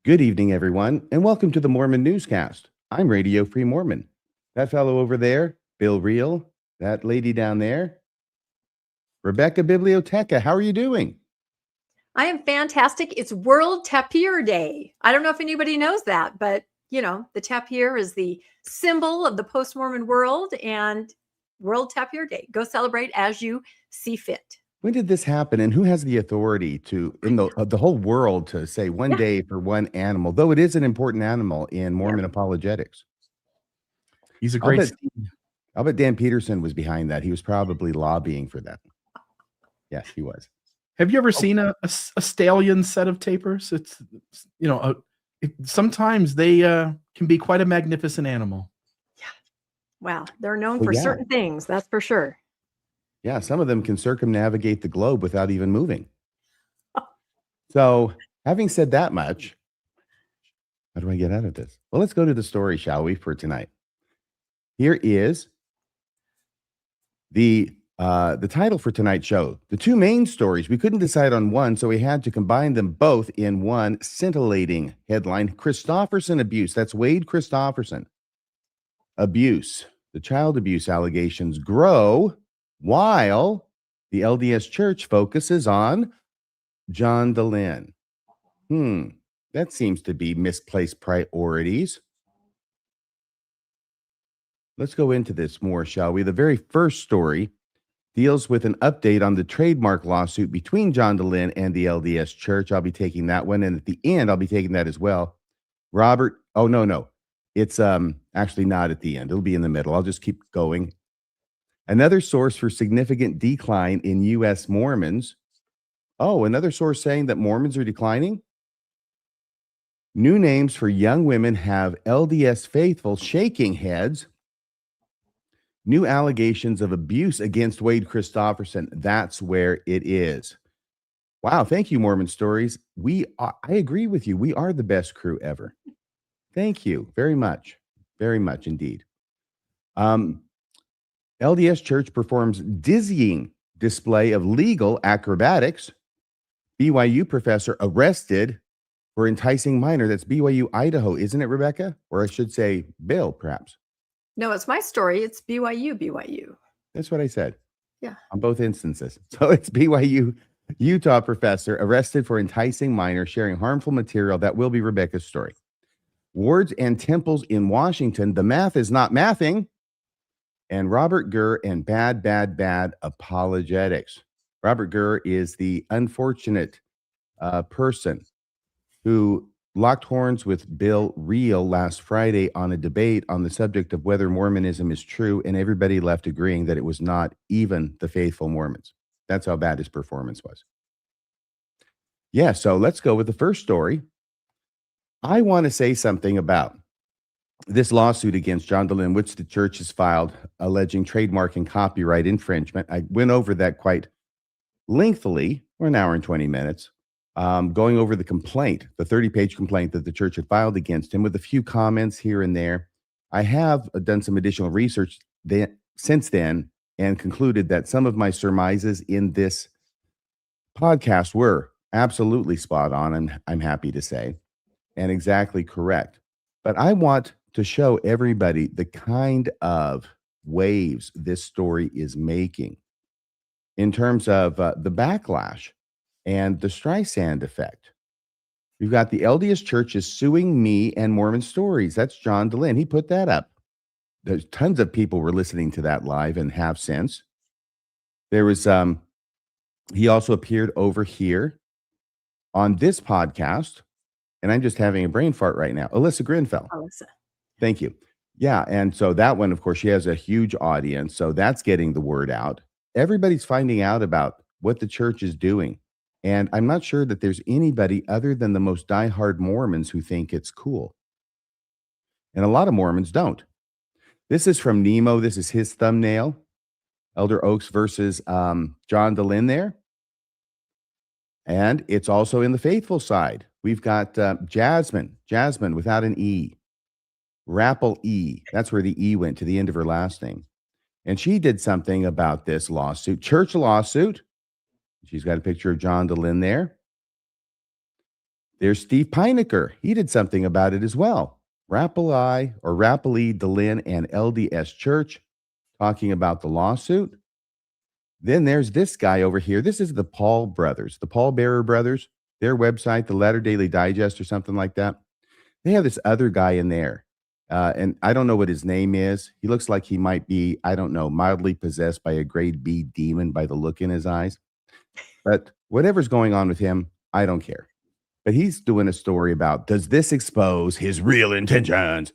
Good evening, everyone, and welcome to the Mormon Newscast. I'm Radio Free Mormon. That fellow over there, Bill Reel, that lady down there, Rebecca Biblioteca. How are you doing? I am fantastic. It's World Tapir Day. I don't know if anybody knows that, but the tapir is the symbol of the post-Mormon world, and World Tapir Day. Go celebrate as you see fit. When did this happen, and who has the authority to, in the whole world, to say one day for one animal, though it is an important animal in Mormon apologetics? He's a great. I'll bet Dan Peterson was behind that. He was probably lobbying for that. Yes, he was. Have you ever seen a stallion set of tapirs? It's sometimes they can be quite a magnificent animal. Yeah. Wow. They're known for certain things. That's for sure. Yeah. Some of them can circumnavigate the globe without even moving. So having said that much, how do I get out of this? Well, let's go to the story, shall we, for tonight? Here is the title for tonight's show. The two main stories, we couldn't decide on one, so we had to combine them both in one scintillating headline. Christofferson abuse. That's Wade Christofferson. Abuse. The child abuse allegations grow while the LDS Church focuses on John Dehlin. That seems to be misplaced priorities. Let's go into this more, shall we? The very first story deals with an update on the trademark lawsuit between John Dehlin and the LDS Church. I'll be taking that one, and at the end, I'll be taking that as well. Robert, oh, no. It's actually not at the end. It'll be in the middle. I'll just keep going. Another source for significant decline in U.S. Mormons. Oh, another source saying that Mormons are declining? New names for young women have LDS faithful shaking heads. New allegations of abuse against Wade Christofferson. That's where it is. Wow. Thank you, Mormon Stories. I agree with you. We are the best crew ever. Thank you very much. Very much indeed. LDS Church performs dizzying display of legal acrobatics. BYU professor arrested for enticing minor. That's BYU, Idaho, isn't it, Rebecca? Or I should say Bill, perhaps. No, it's my story. It's BYU. That's what I said. Yeah. On both instances. So it's BYU, Utah professor arrested for enticing minor sharing harmful material. That will be Rebecca's story. Wards and temples in Washington. The math is not mathing. And Robert Gurr and bad apologetics. Robert Gurr is the unfortunate person who locked horns with Bill Reel last Friday on a debate on the subject of whether Mormonism is true, and everybody left agreeing that it was not, even the faithful Mormons. That's how bad his performance was. Yeah, so let's go with the first story. I want to say something about this lawsuit against John Dehlin, which the church has filed, alleging trademark and copyright infringement. I went over that quite lengthily, or an hour and 20 minutes. Going over the complaint, the 30-page complaint that the church had filed against him with a few comments here and there. I have done some additional research since then and concluded that some of my surmises in this podcast were absolutely spot on, and I'm happy to say, and exactly correct. But I want to show everybody the kind of waves this story is making in terms of the backlash and the Streisand effect. We've got the LDS Church is suing me and Mormon Stories. That's John Dehlin. He put that up. There's tons of people were listening to that live and have since. There was, he also appeared over here on this podcast, and I'm just having a brain fart right now. Alyssa Grinfell. Alyssa. Thank you. Yeah, and so that one, of course, she has a huge audience, so that's getting the word out. Everybody's finding out about what the church is doing. And I'm not sure that there's anybody other than the most diehard Mormons who think it's cool. And a lot of Mormons don't. This is from Nemo. This is his thumbnail. Elder Oaks versus John Dehlin there. And it's also in the faithful side. We've got Jasmine without an E. Rappel E. That's where the E went to the end of her last name. And she did something about this lawsuit, church lawsuit. She's got a picture of John Dehlin there. There's Steve Pinecker. He did something about it as well. Rapoli Dehlin and LDS Church talking about the lawsuit. Then there's this guy over here. This is the Paul brothers, the Paul Bearer brothers, their website, the Latter Daily Digest or something like that. They have this other guy in there. And I don't know what his name is. He looks like he might be, I don't know, mildly possessed by a grade B demon by the look in his eyes. But whatever's going on with him, I don't care. But he's doing a story about, does this expose his real intentions?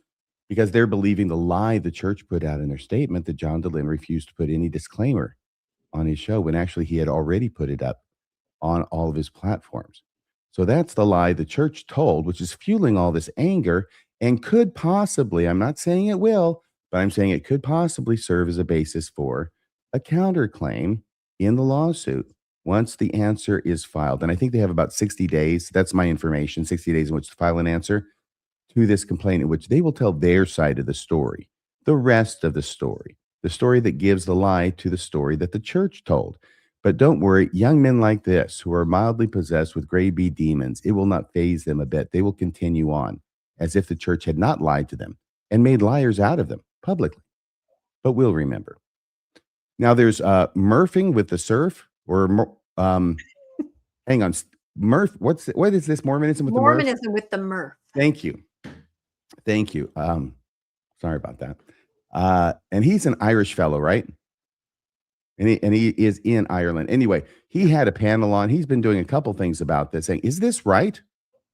Because they're believing the lie the church put out in their statement that John Dehlin refused to put any disclaimer on his show when actually he had already put it up on all of his platforms. So that's the lie the church told, which is fueling all this anger and could possibly, I'm not saying it will, but I'm saying it could possibly serve as a basis for a counterclaim in the lawsuit once the answer is filed. And I think they have about 60 days. That's my information, 60 days in which to file an answer to this complaint, in which they will tell their side of the story, the rest of the story that gives the lie to the story that the church told. But don't worry, young men like this who are mildly possessed with grade B demons, it will not faze them a bit. They will continue on as if the church had not lied to them and made liars out of them publicly. But we'll remember. Now there's Murphing with the surf, or hang on, Murph. What is this? Mormonism with the Murph? Mormonism with the Murph. Thank you. Sorry about that. And he's an Irish fellow, right? And he is in Ireland. Anyway, he had a panel on. He's been doing a couple things about this, saying, is this right?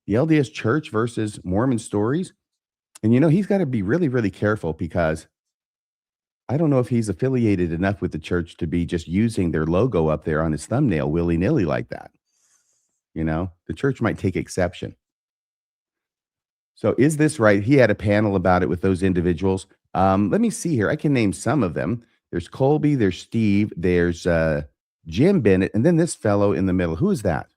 The LDS Church versus Mormon stories. And, he's got to be really, really careful, because I don't know if he's affiliated enough with the church to be just using their logo up there on his thumbnail willy-nilly like that. The church might take exception. So is this right? He had a panel about it with those individuals. Let me see here. I can name some of them. There's Colby, there's Steve, there's Jim Bennett, and then this fellow in the middle. Who is that?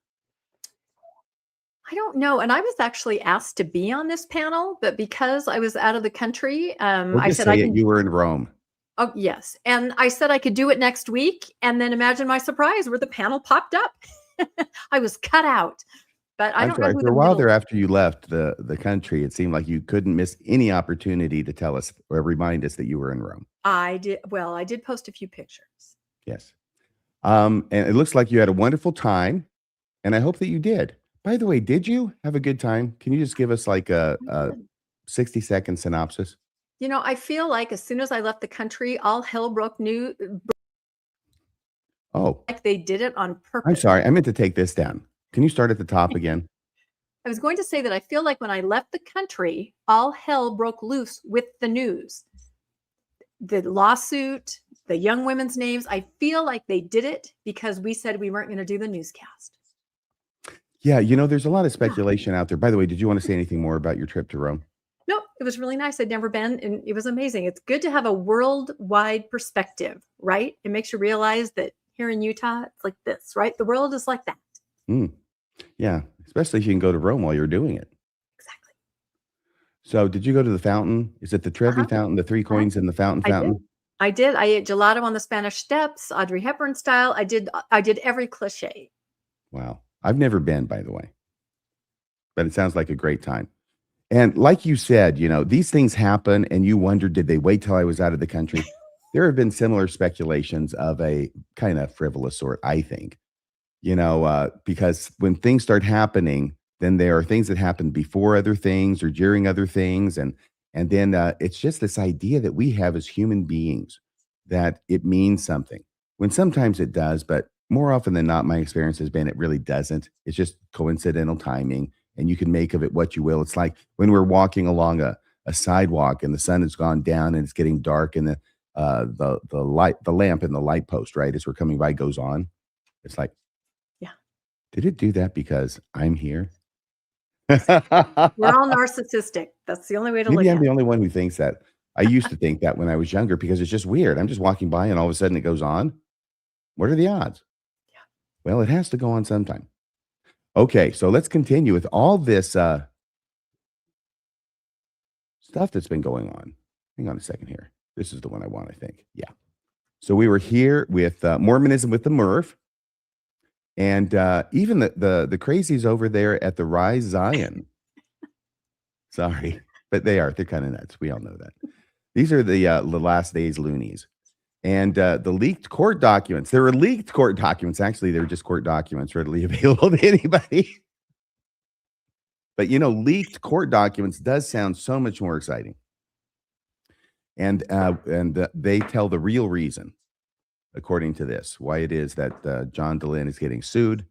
I don't know. And I was actually asked to be on this panel, but because I was out of the country, I said you were in Rome. Oh, yes. And I said I could do it next week. And then imagine my surprise where the panel popped up. I was cut out. But I don't know. For a while there, after you left the country, it seemed like you couldn't miss any opportunity to tell us or remind us that you were in Rome. I did. Well, I did post a few pictures. Yes. And it looks like you had a wonderful time. And I hope that you did. By the way, did you have a good time? Can you just give us like a 60-second synopsis? I feel like as soon as I left the country, all hell broke loose. Oh. Like they did it on purpose. I'm sorry. I meant to take this down. Can you start at the top again? I was going to say that I feel like when I left the country, all hell broke loose with the news. The lawsuit, the young women's names, I feel like they did it because we said we weren't going to do the newscast. Yeah, there's a lot of speculation out there. By the way, did you want to say anything more about your trip to Rome? No, it was really nice. I'd never been, and it was amazing. It's good to have a worldwide perspective, right? It makes you realize that here in Utah, it's like this, right? The world is like that. Yeah, especially if you can go to Rome while you're doing it. Exactly. So did you go to the fountain? Is it the Trevi fountain, the 3 coins in the fountain? I did. I ate gelato on the Spanish Steps, Audrey Hepburn style. I did every cliche. Wow. I've never been, by the way. But it sounds like a great time. And like you said, these things happen and you wonder, did they wait till I was out of the country? There have been similar speculations of a kind of frivolous sort, I think. Because when things start happening, then there are things that happen before other things or during other things. And then it's just this idea that we have as human beings that it means something, when sometimes it does, but more often than not, my experience has been it really doesn't. It's just coincidental timing, and you can make of it what you will. It's like when we're walking along a sidewalk and the sun has gone down and it's getting dark, and the lamp in the light post, right, as we're coming by, goes on. It's like, yeah, did it do that because I'm here? We're all narcissistic. That's the only way to look at it. Maybe I'm the only one who thinks that. I used to think that when I was younger, because it's just weird. I'm just walking by and all of a sudden it goes on. What are the odds? Yeah. Well, it has to go on sometime. Okay, so let's continue with all this stuff that's been going on. Hang on a second here. This is the one I want, I think. Yeah. So we were here with Mormonism with the Murph. And even the crazies over there at the Rise Zion. Sorry, but they're kind of nuts. We all know that. These are the last days loonies. And the leaked court documents. There were leaked court documents. Actually, they're just court documents readily available to anybody. But, leaked court documents does sound so much more exciting. And they tell the real reason, according to this, why it is that John Dehlin is getting sued.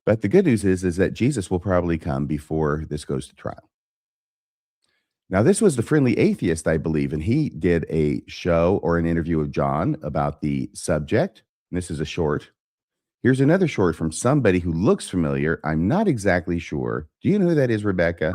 But the good news is that Jesus will probably come before this goes to trial. Now, this was the Friendly Atheist, I believe, and he did a show or an interview with John about the subject. And this is a short. Here's another short from somebody who looks familiar. I'm not exactly sure. Do you know who that is, Rebecca?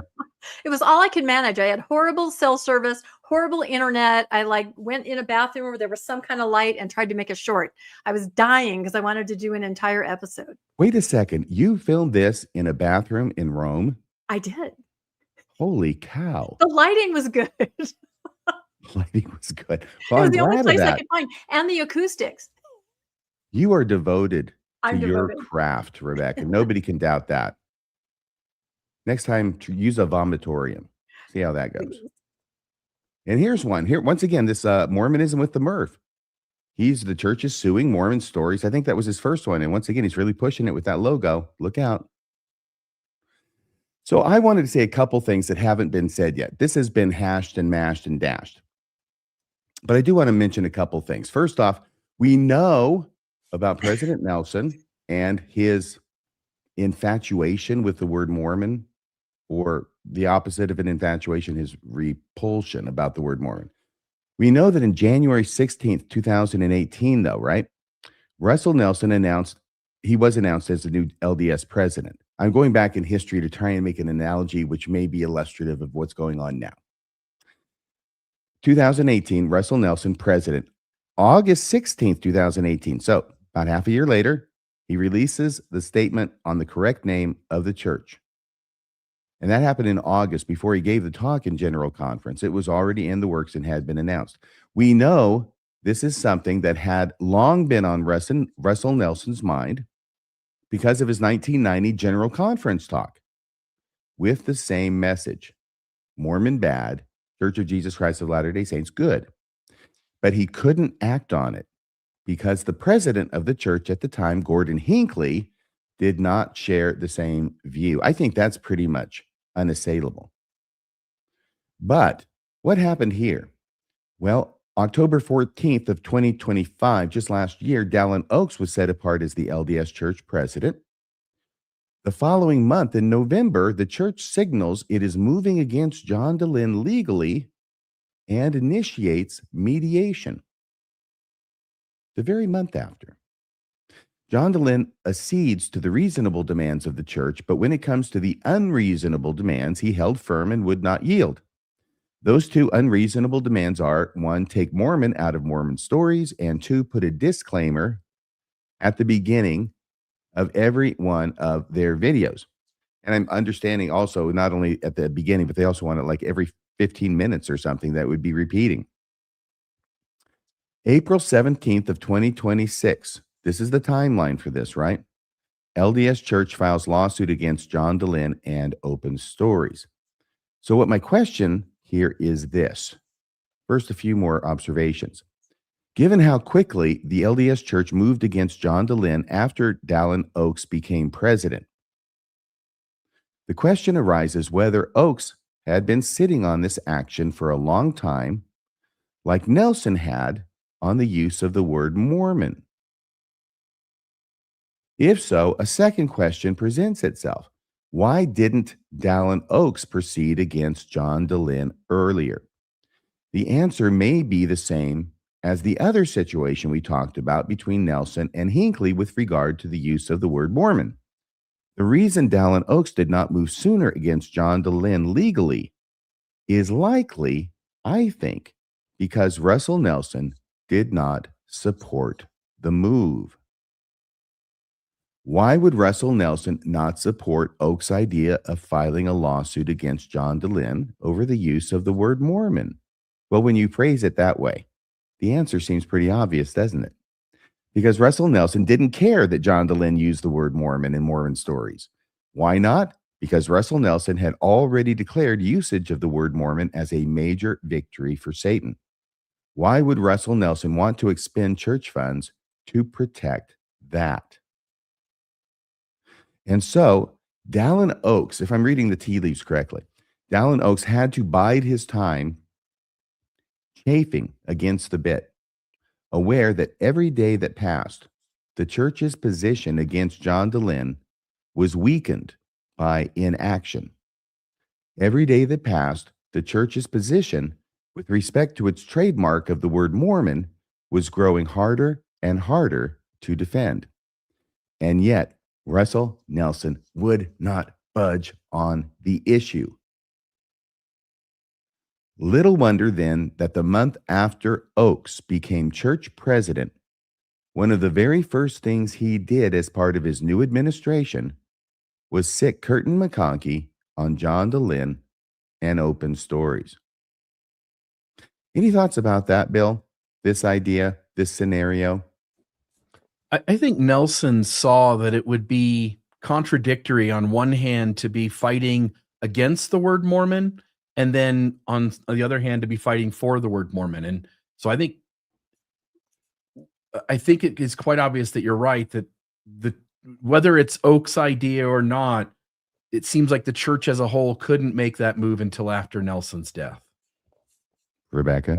It was all I could manage. I had horrible cell service, horrible internet. I went in a bathroom where there was some kind of light and tried to make a short. I was dying because I wanted to do an entire episode. Wait a second. You filmed this in a bathroom in Rome? I did. Holy cow. The lighting was good. Lighting was good. Well, it was the only place I could find. And the acoustics. You are devoted to your devoted. craft, Rebecca. Nobody can doubt that. Next time, use a vomitorium. See how that goes. And here's one. Here, once again, this Mormonism with the Murph. The church is suing Mormon stories. I think that was his first one. And once again, he's really pushing it with that logo. Look out. So I wanted to say a couple things that haven't been said yet. This has been hashed and mashed and dashed. But I do want to mention a couple things. First off, we know about President Nelson and his infatuation with the word Mormon, or the opposite of an infatuation, his repulsion about the word Mormon. We know that in January 16th, 2018, though, right? Russell Nelson was announced as the new LDS president. I'm going back in history to try and make an analogy which may be illustrative of what's going on now. 2018, Russell Nelson, president. August 16th, 2018. So about half a year later, he releases the statement on the correct name of the church. And that happened in August before he gave the talk in General Conference. It was already in the works and had been announced. We know this is something that had long been on Russell Nelson's mind because of his 1990 General Conference talk with the same message. Mormon bad, Church of Jesus Christ of Latter-day Saints good. But he couldn't act on it because the president of the church at the time, Gordon Hinckley, did not share the same view. I think that's pretty much unassailable. But what happened here? Well, October 14th of 2025, just last year, Dallin Oaks was set apart as the LDS Church president. The following month, in November, the church signals it is moving against John Dehlin legally and initiates mediation. The very month after. John Dehlin accedes to the reasonable demands of the church, but when it comes to the unreasonable demands, he held firm and would not yield. Those two unreasonable demands are, 1, take Mormon out of Mormon stories, and 2, put a disclaimer at the beginning of every one of their videos. And I'm understanding also not only at the beginning, but they also want it like every 15 minutes or something that would be repeating. April 17th of 2026. This is the timeline for this, right? LDS Church files lawsuit against John Dehlin and opens stories. So what my question here is this. First, a few more observations. Given how quickly the LDS Church moved against John Dehlin after Dallin Oaks became president, the question arises whether Oaks had been sitting on this action for a long time, like Nelson had on the use of the word Mormon. If so, a second question presents itself. Why didn't Dallin Oaks proceed against John Dehlin earlier? The answer may be the same as the other situation we talked about between Nelson and Hinckley with regard to the use of the word Mormon. The reason Dallin Oaks did not move sooner against John Dehlin legally is likely, I think, because Russell Nelson did not support the move. Why would Russell Nelson not support Oaks' idea of filing a lawsuit against John Dehlin over the use of the word Mormon? Well, when you phrase it that way, the answer seems pretty obvious, doesn't it? Because Russell Nelson didn't care that John Dehlin used the word Mormon in Mormon stories. Why not? Because Russell Nelson had already declared usage of the word Mormon as a major victory for Satan. Why would Russell Nelson want to expend church funds to protect that? And so Dallin Oaks, if I'm reading the tea leaves correctly, Dallin Oaks had to bide his time chafing against the bit, aware that every day that passed, the church's position against John Dehlin was weakened by inaction. Every day that passed, the church's position with respect to its trademark of the word Mormon was growing harder and harder to defend. And yet, Russell Nelson would not budge on the issue. Little wonder then that the month after Oaks became church president, one of the very first things he did as part of his new administration was sic Curtin McConkie on John Dehlin and open stories. Any thoughts about that, Bill? This idea, this scenario? I think Nelson saw that it would be contradictory on one hand to be fighting against the word Mormon, and then on the other hand to be fighting for the word Mormon. And so I think it is quite obvious that you're right, that whether it's Oak's idea or not, it seems like the church as a whole couldn't make that move until after Nelson's death. Rebecca?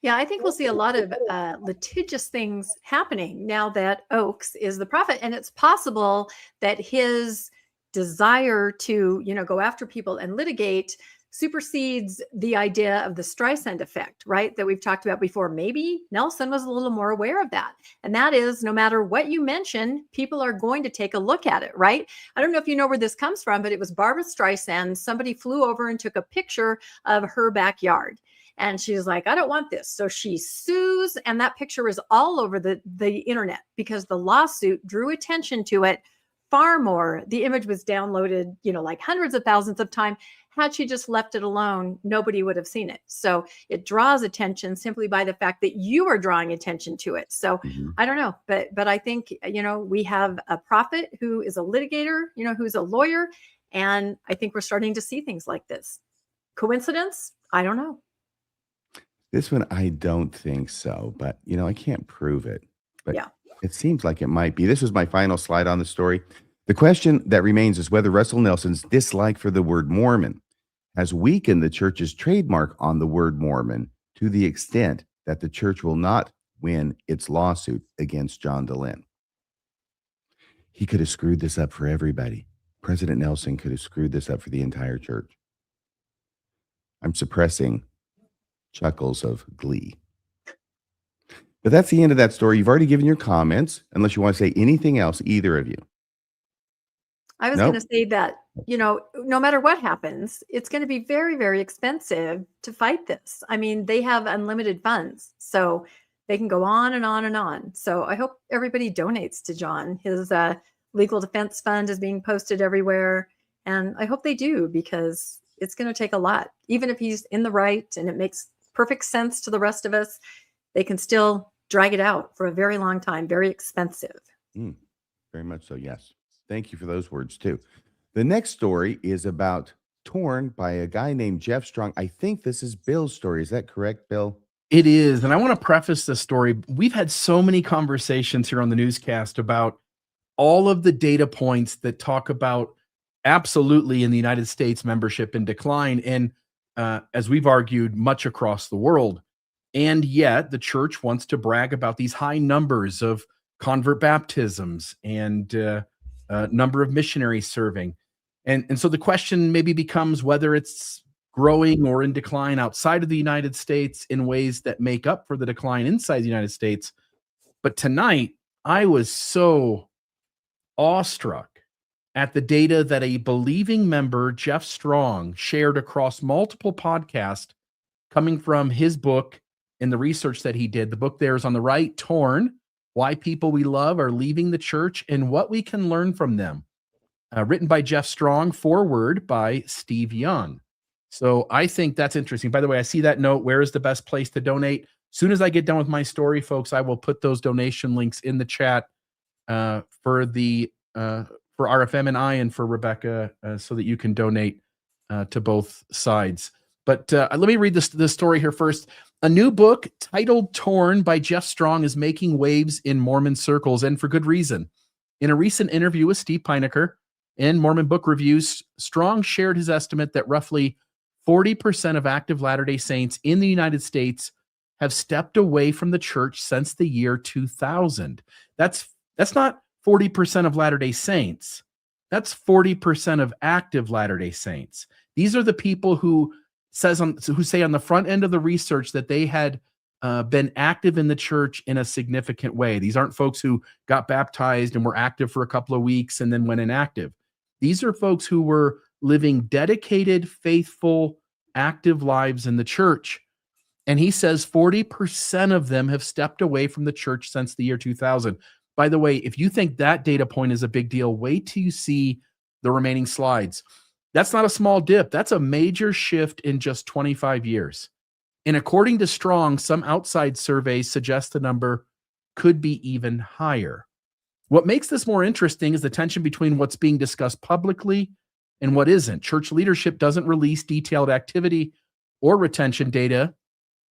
Yeah, I think we'll see a lot of litigious things happening now that Oaks is the prophet. And it's possible that his desire to, go after people and litigate supersedes the idea of the Streisand effect, right? That we've talked about before. Maybe Nelson was a little more aware of that. And that is, no matter what you mention, people are going to take a look at it, right? I don't know if you know where this comes from, but it was Barbara Streisand. Somebody flew over and took a picture of her backyard. And she was like, I don't want this. So she sues. And that picture is all over the internet because the lawsuit drew attention to it far more. The image was downloaded, like hundreds of thousands of times. Had she just left it alone, nobody would have seen it. So it draws attention simply by the fact that you are drawing attention to it. So I don't know, but I think, we have a prophet who is a litigator, who's a lawyer. And I think we're starting to see things like this. Coincidence? I don't know. This one, I don't think so, but I can't prove it. But yeah, it seems like it might be. This was my final slide on the story. The question that remains is whether Russell Nelson's dislike for the word Mormon has weakened the church's trademark on the word Mormon to the extent that the church will not win its lawsuit against John Dehlin. He could have screwed this up for everybody. President Nelson could have screwed this up for the entire church. I'm suppressing chuckles of glee. But that's the end of that story. You've already given your comments, unless you want to say anything else, either of you. I was going to say that, no matter what happens, it's going to be very, very expensive to fight this. I mean, they have unlimited funds, so they can go on and on and on. So I hope everybody donates to John. His legal defense fund is being posted everywhere. And I hope they do, because it's going to take a lot. Even if he's in the right and it makes perfect sense to the rest of us, they can still drag it out for a very long time. Very expensive. Very much so, yes. Thank you for those words, too. The next story is about Torn by a guy named Jeff Strong. I think this is Bill's story. Is that correct, Bill? It is. And I want to preface this story. We've had so many conversations here on the newscast about all of the data points that talk about absolutely in the United States membership in decline. And as we've argued, much across the world. And yet the church wants to brag about these high numbers of convert baptisms and number of missionaries serving. And so the question maybe becomes whether it's growing or in decline outside of the United States in ways that make up for the decline inside the United States. But tonight, I was so awestruck at the data that a believing member, Jeff Strong, shared across multiple podcasts coming from his book and the research that he did. The book there is on the right, Torn: Why People We Love Are Leaving the Church and What We Can Learn from Them. Written by Jeff Strong, foreword by Steve Young. So I think that's interesting. By the way, I see that note. Where is the best place to donate? Soon as I get done with my story, folks, I will put those donation links in the chat for RFM and I and for Rebecca so that you can donate to both sides. But let me read this story here first. A new book titled Torn by Jeff Strong is making waves in Mormon circles, and for good reason. In a recent interview with Steve Pinecker in Mormon Book Reviews, Strong shared his estimate that roughly 40% of active Latter-day Saints in the United States have stepped away from the church since the year 2000. That's not 40% of Latter-day Saints. That's 40% of active Latter-day Saints. These are the people who say on the front end of the research that they had been active in the church in a significant way. These aren't folks who got baptized and were active for a couple of weeks and then went inactive. These are folks who were living dedicated, faithful, active lives in the church. And he says 40% of them have stepped away from the church since the year 2000. By the way, if you think that data point is a big deal, wait till you see the remaining slides. That's not a small dip. That's a major shift in just 25 years. And according to Strong, some outside surveys suggest the number could be even higher. What makes this more interesting is the tension between what's being discussed publicly and what isn't. Church leadership doesn't release detailed activity or retention data,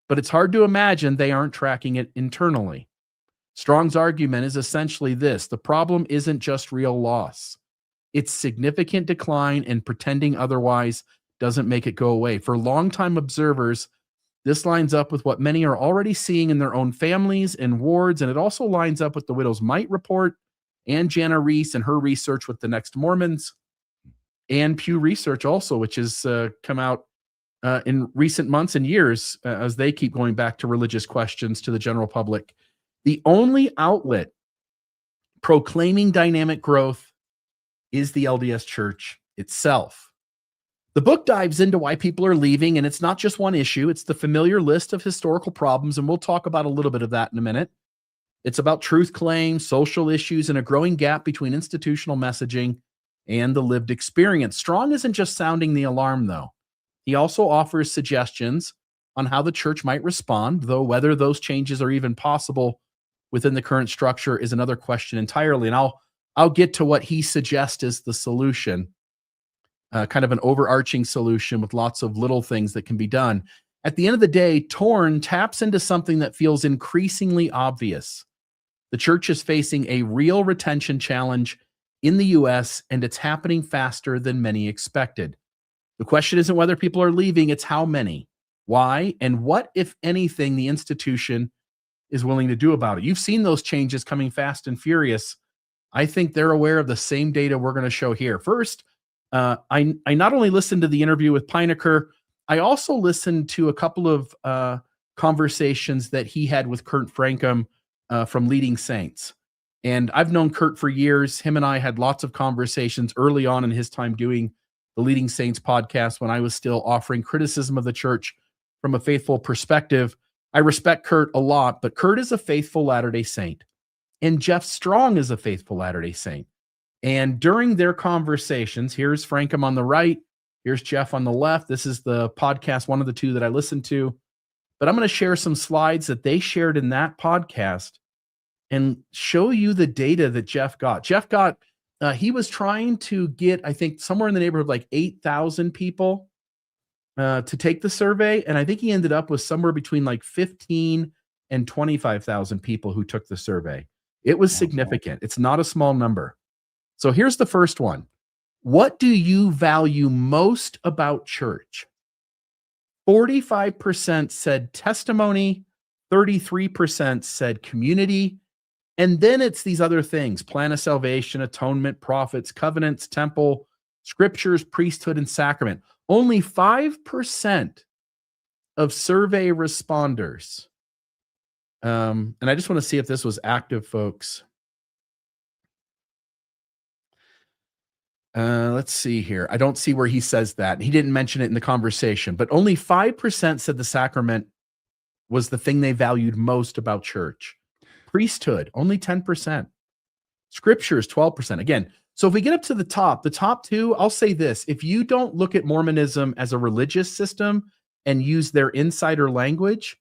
but it's hard to imagine they aren't tracking it internally. Strong's argument is essentially this: the problem isn't just real loss. It's significant decline, and pretending otherwise doesn't make it go away. For longtime observers, this lines up with what many are already seeing in their own families and wards, and it also lines up with the Widow's Mite report and Jana Reese and her research with the Next Mormons, and Pew Research also, which has come out in recent months and years as they keep going back to religious questions to the general public. The only outlet proclaiming dynamic growth is the LDS Church itself. The book dives into why people are leaving, and it's not just one issue. It's the familiar list of historical problems, and we'll talk about a little bit of that in a minute. It's about truth claims, social issues, and a growing gap between institutional messaging and the lived experience. Strong isn't just sounding the alarm, though. He also offers suggestions on how the church might respond, though whether those changes are even possible within the current structure is another question entirely. And I'll get to what he suggests is the solution, kind of an overarching solution with lots of little things that can be done. At the end of the day, Torn taps into something that feels increasingly obvious. The church is facing a real retention challenge in the U.S., and it's happening faster than many expected. The question isn't whether people are leaving, it's how many, why, and what, if anything, the institution is willing to do about it. You've seen those changes coming fast and furious. I think they're aware of the same data we're going to show here. First, I not only listened to the interview with Pinecker, I also listened to a couple of conversations that he had with Kurt Frankum from Leading Saints. And I've known Kurt for years. Him and I had lots of conversations early on in his time doing the Leading Saints podcast when I was still offering criticism of the church from a faithful perspective. I respect Kurt a lot, but Kurt is a faithful Latter-day Saint. And Jeff Strong is a faithful Latter-day Saint. And during their conversations, here's Frankum on the right, here's Jeff on the left. This is the podcast, one of the two that I listened to. But I'm going to share some slides that they shared in that podcast and show you the data that Jeff got. He was trying to get, I think, somewhere in the neighborhood of like 8,000 people to take the survey. And I think he ended up with somewhere between like 15 and 25,000 people who took the survey. It was significant. It's not a small number. So here's the first one. What do you value most about church? 45% said testimony, 33% said community, and then it's these other things: plan of salvation, atonement, prophets, covenants, temple, scriptures, priesthood, and sacrament. Only 5% of survey responders. And I just want to see if this was active, folks. Let's see here. I don't see where he says that. He didn't mention it in the conversation, but only 5% said the sacrament was the thing they valued most about church. Priesthood, only 10%. Scriptures, 12%. Again, so if we get up to the top two, I'll say this: if you don't look at Mormonism as a religious system and use their insider language,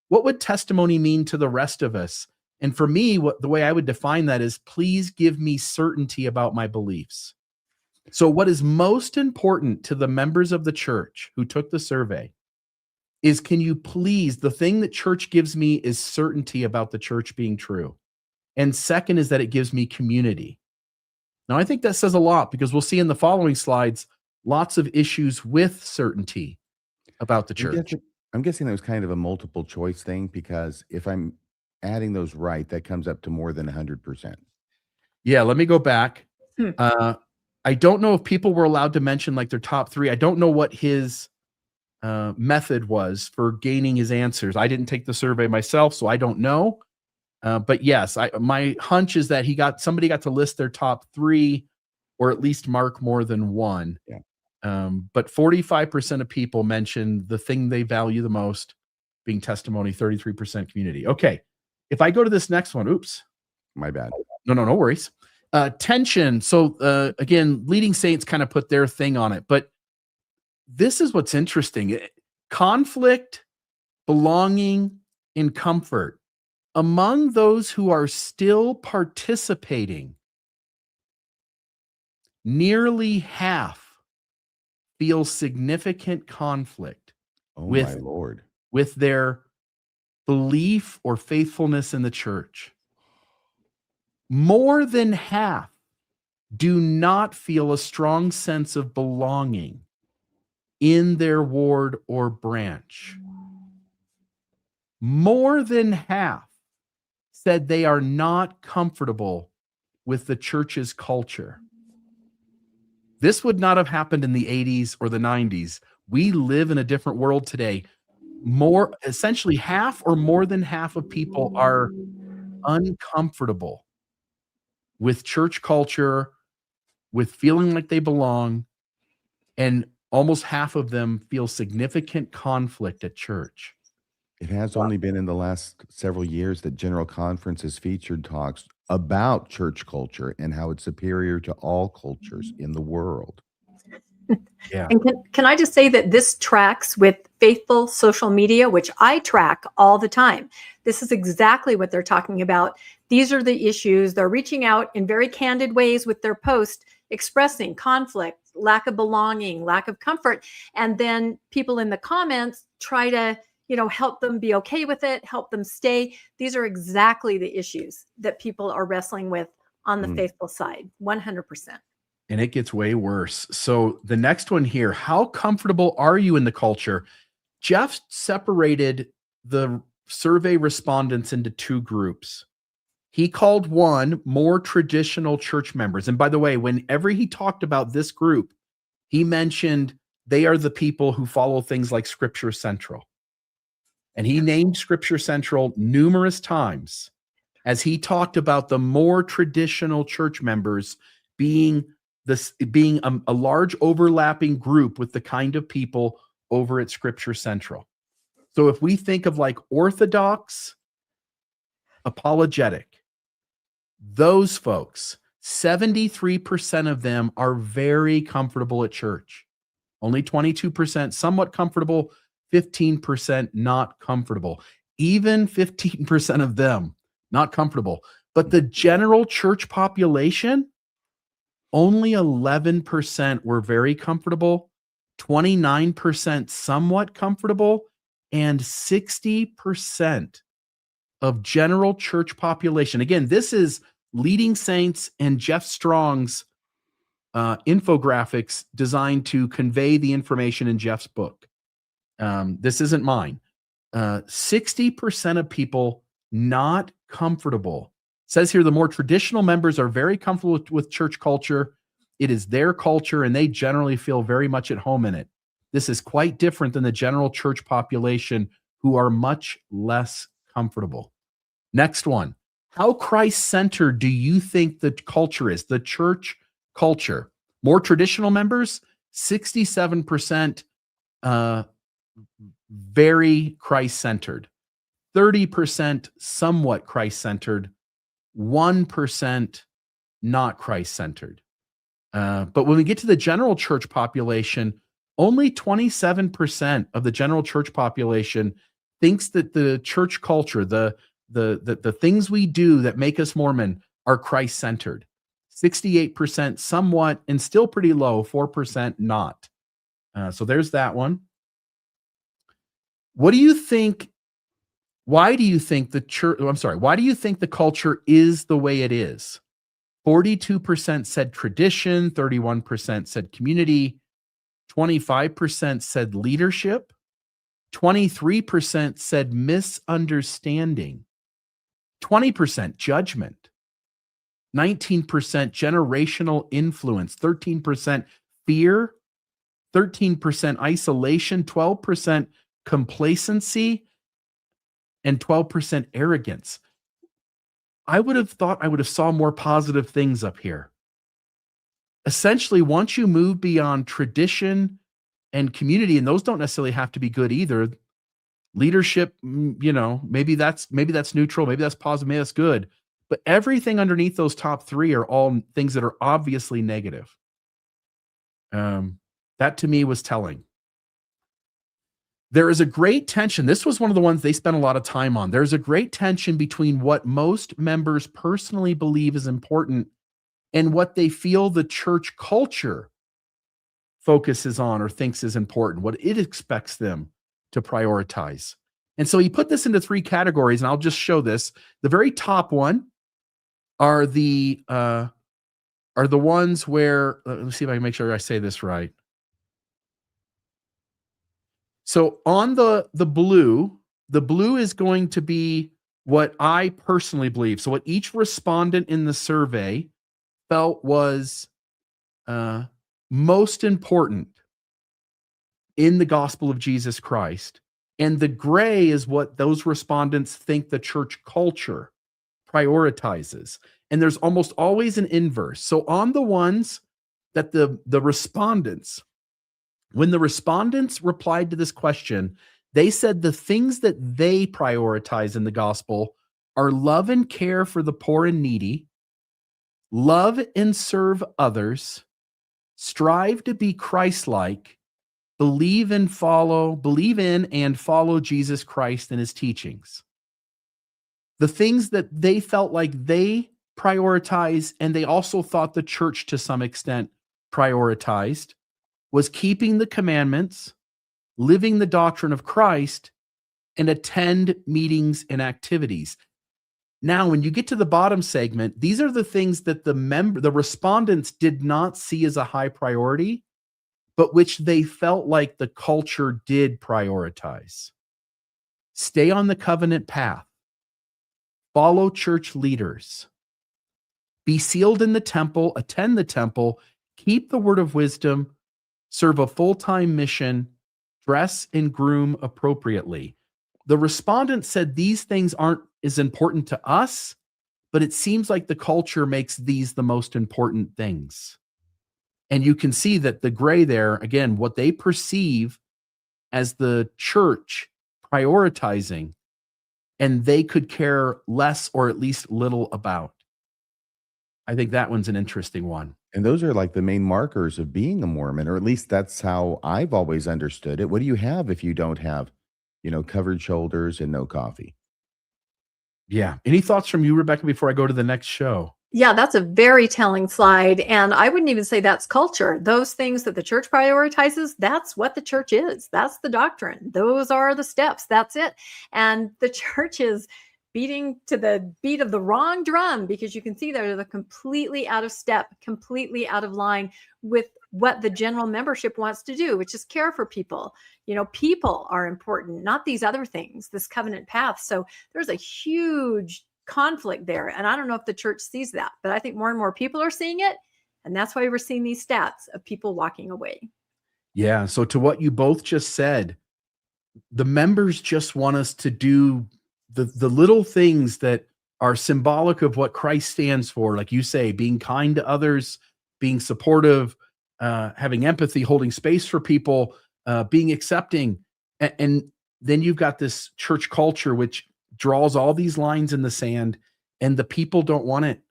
What would testimony mean to the rest of us? And for me, the way I would define that is, please give me certainty about my beliefs. So what is most important to the members of the church who took the survey is, can you please, the thing that church gives me is certainty about the church being true. And second is that it gives me community. Now, I think that says a lot, because we'll see in the following slides lots of issues with certainty about the church. I'm guessing that was kind of a multiple choice thing, because if I'm adding those right, that comes up to more than 100%. Yeah, let me go back. I don't know if people were allowed to mention like their top three. I don't know what his method was for gaining his answers. I didn't take the survey myself, so I don't know. But yes, my hunch is that somebody got to list their top three, or at least mark more than one. Yeah. But 45% of people mentioned the thing they value the most being testimony, 33% community. Okay. If I go to this next one, oops. My bad. No worries. Tension. So again, leading saints kind of put their thing on it, but this is what's interesting. Conflict, belonging, and comfort. Among those who are still participating, nearly half feel significant conflict My Lord. with their belief or faithfulness in the church. More than half do not feel a strong sense of belonging in their ward or branch. More than half said they are not comfortable with the church's culture. This would not have happened in the 80s or the 90s. We live in a different world today. Essentially half or more than half of people are uncomfortable with church culture, with feeling like they belong, and almost half of them feel significant conflict at church. It has only been in the last several years that General Conference has featured talks about church culture and how it's superior to all cultures in the world. Yeah. And can I just say that this tracks with Faithful social media, which I track all the time. This is exactly what they're talking about. These are the issues. They're reaching out in very candid ways with their post, expressing conflict, lack of belonging, lack of comfort. And then people in the comments try to, help them be okay with it, help them stay. These are exactly the issues that people are wrestling with on the faithful side, 100%. And it gets way worse. So the next one here, how comfortable are you in the culture? Jeff separated the survey respondents into two groups. He called one more traditional church members. And by the way, whenever he talked about this group, he mentioned they are the people who follow things like Scripture Central. And he named Scripture Central numerous times as he talked about the more traditional church members being a large overlapping group with the kind of people over at Scripture Central. So if we think of like Orthodox, apologetic, those folks, 73% of them are very comfortable at church. Only 22% somewhat comfortable, 15% not comfortable. Even 15% of them not comfortable. But the general church population, only 11% were very comfortable, 29% somewhat comfortable, and 60% of general church population. Again, this is Leading Saints and Jeff Strong's infographics designed to convey the information in Jeff's book. This isn't mine. 60% of people not comfortable. It says here the more traditional members are very comfortable with church culture. It is their culture, and they generally feel very much at home in it. This is quite different than the general church population, who are much less comfortable. Next one. How Christ-centered do you think the culture is? The church culture. More traditional members, 67% very Christ-centered. 30% somewhat Christ-centered. 1% not Christ-centered. But when we get to the general church population, only 27% of the general church population thinks that the church culture, the things we do that make us Mormon are Christ-centered. 68% somewhat, and still pretty low, 4% not. So there's that one. What do you think? Why do you think the church? Why do you think the culture is the way it is? 42% said tradition, 31% said community, 25% said leadership, 23% said misunderstanding, 20% judgment, 19% generational influence, 13% fear, 13% isolation, 12% complacency, and 12% arrogance. I would have thought I would have saw more positive things up here. Essentially, once you move beyond tradition and community, and those don't necessarily have to be good either. Leadership, maybe that's neutral, maybe that's positive, maybe that's good. But everything underneath those top three are all things that are obviously negative. That to me was telling. There is a great tension. This was one of the ones they spent a lot of time on. There's a great tension between what most members personally believe is important and what they feel the church culture focuses on or thinks is important, what it expects them to prioritize. And so he put this into three categories, and I'll just show this. The very top one are the ones where, let me see if I can make sure I say this right. So on the blue is going to be what I personally believe. So what each respondent in the survey felt was most important in the gospel of Jesus Christ. And the gray is what those respondents think the church culture prioritizes. And there's almost always an inverse. So on the ones that the respondents, when the respondents replied to this question, they said the things that they prioritize in the gospel are love and care for the poor and needy, love and serve others, strive to be Christ-like, believe in and follow Jesus Christ and his teachings. The things that they felt like they prioritize, and they also thought the church to some extent prioritized, was keeping the commandments, living the doctrine of Christ, and attend meetings and activities. Now, when you get to the bottom segment, these are the things that the respondents did not see as a high priority, but which they felt like the culture did prioritize. Stay on the covenant path. Follow church leaders. Be sealed in the temple, attend the temple, keep the word of wisdom, serve a full-time mission, dress and groom appropriately. The respondent said these things aren't as important to us, but it seems like the culture makes these the most important things. And you can see that the gray there, again, what they perceive as the church prioritizing, and they could care less or at least little about. I think that one's an interesting one. And those are like the main markers of being a Mormon, or at least that's how I've always understood it. What do you have if you don't have, covered shoulders and no coffee? Yeah. Any thoughts from you, Rebecca, before I go to the next show? Yeah, that's a very telling slide. And I wouldn't even say that's culture. Those things that the church prioritizes, that's what the church is. That's the doctrine. Those are the steps. That's it. And the church is beating to the beat of the wrong drum, because you can see they're completely out of step, completely out of line with what the general membership wants to do, which is care for people. People are important, not these other things, this covenant path. So there's a huge conflict there. And I don't know if the church sees that, but I think more and more people are seeing it. And that's why we're seeing these stats of people walking away. Yeah. So to what you both just said, the members just want us to do the little things that are symbolic of what Christ stands for. Like you say, being kind to others, being supportive, having empathy, holding space for people, being accepting. And then you've got this church culture, which draws all these lines in the sand, and the people don't want it.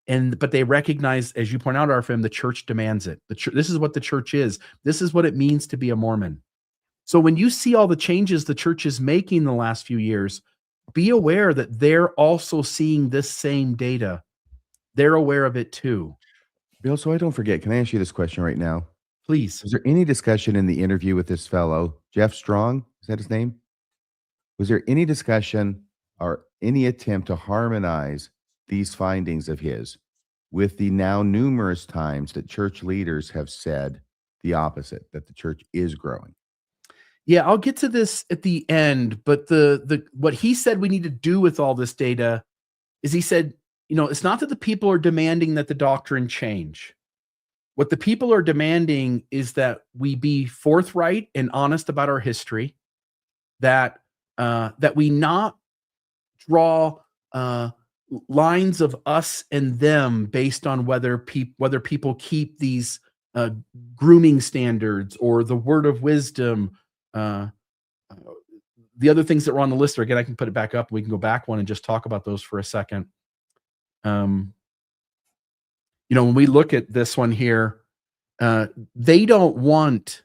But they recognize, as you point out, RFM, the church demands it. This is what the church is. This is what it means to be a Mormon. So when you see all the changes the church is making the last few years, be aware that they're also seeing this same data. They're aware of it too. Bill, so I don't forget, can I ask you this question right now? Please. Was there any discussion in the interview with this fellow, Jeff Strong? Is that his name? Was there any discussion or any attempt to harmonize these findings of his with the now numerous times that church leaders have said the opposite, that the church is growing? Yeah, I'll get to this at the end, but the what he said we need to do with all this data is he said, it's not that the people are demanding that the doctrine change. What the people are demanding is that we be forthright and honest about our history, that we not draw lines of us and them based on whether people keep these grooming standards or the word of wisdom. The other things that were on the list, again, I can put it back up. We can go back one and just talk about those for a second. When we look at this one here, they don't want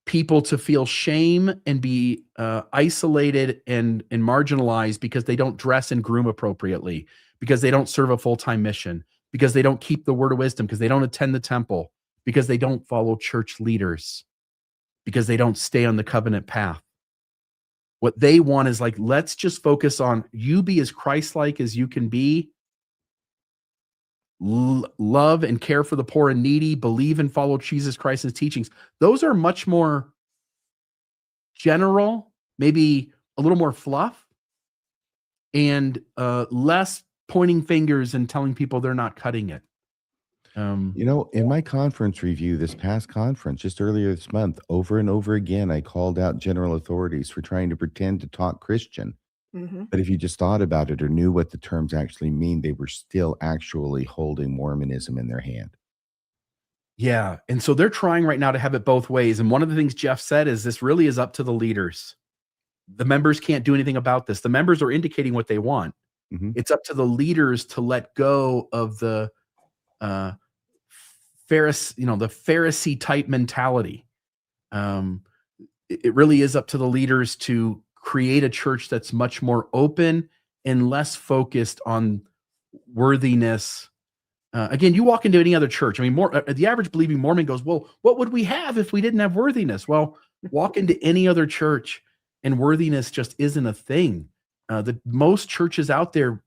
people to feel shame and be isolated and marginalized because they don't dress and groom appropriately, because they don't serve a full-time mission, because they don't keep the word of wisdom, because they don't attend the temple, because they don't follow church leaders, because they don't stay on the covenant path. What they want is let's just focus on you be as Christ-like as you can be, love and care for the poor and needy, believe and follow Jesus Christ's teachings. Those are much more general, maybe a little more fluff, and less pointing fingers and telling people they're not cutting it. In my conference review, this past conference, just earlier this month, over and over again, I called out general authorities for trying to pretend to talk Christian. Mhm. But if you just thought about it or knew what the terms actually mean, they were still actually holding Mormonism in their hand. Yeah. And so they're trying right now to have it both ways. And one of the things Jeff said is this really is up to the leaders. The members can't do anything about this. The members are indicating what they want. Mhm. It's up to the leaders to let go of the Pharisee type mentality. It really is up to the leaders to create a church that's much more open and less focused on worthiness. Again, you walk into any other church. I mean, the average believing Mormon goes, well, what would we have if we didn't have worthiness? Well, walk into any other church and worthiness just isn't a thing. The most churches out there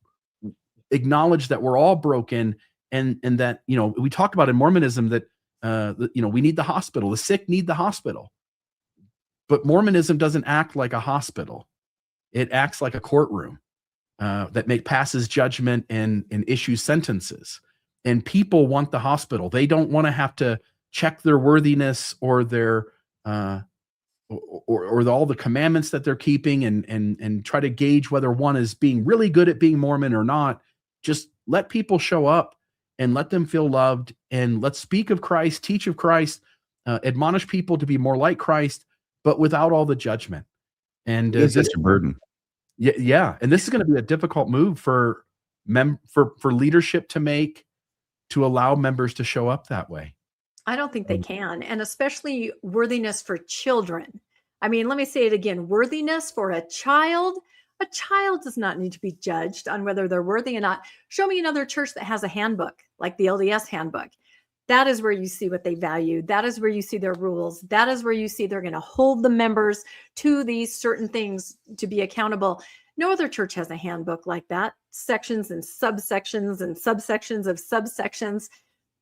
acknowledge that we're all broken, and that, we talk about in Mormonism that, we need the hospital. The sick need the hospital. But Mormonism doesn't act like a hospital. It acts like a courtroom that passes judgment and issues sentences. And people want the hospital. They don't want to have to check their worthiness or their or all the commandments that they're keeping and try to gauge whether one is being really good at being Mormon or not. Just let people show up and let them feel loved, and let's speak of Christ, teach of Christ, admonish people to be more like Christ, but without all the judgment. And It's such a burden. Yeah. And this is going to be a difficult move for leadership to make, to allow members to show up that way. I don't think they can, and especially worthiness for children. I mean, let me say it again. Worthiness for a child does not need to be judged on whether they're worthy or not. Show me another church that has a handbook like the LDS handbook. That is where you see what they value. That is where you see their rules. That is where you see they're going to hold the members to these certain things to be accountable. No other church has a handbook like that. Sections and subsections of subsections.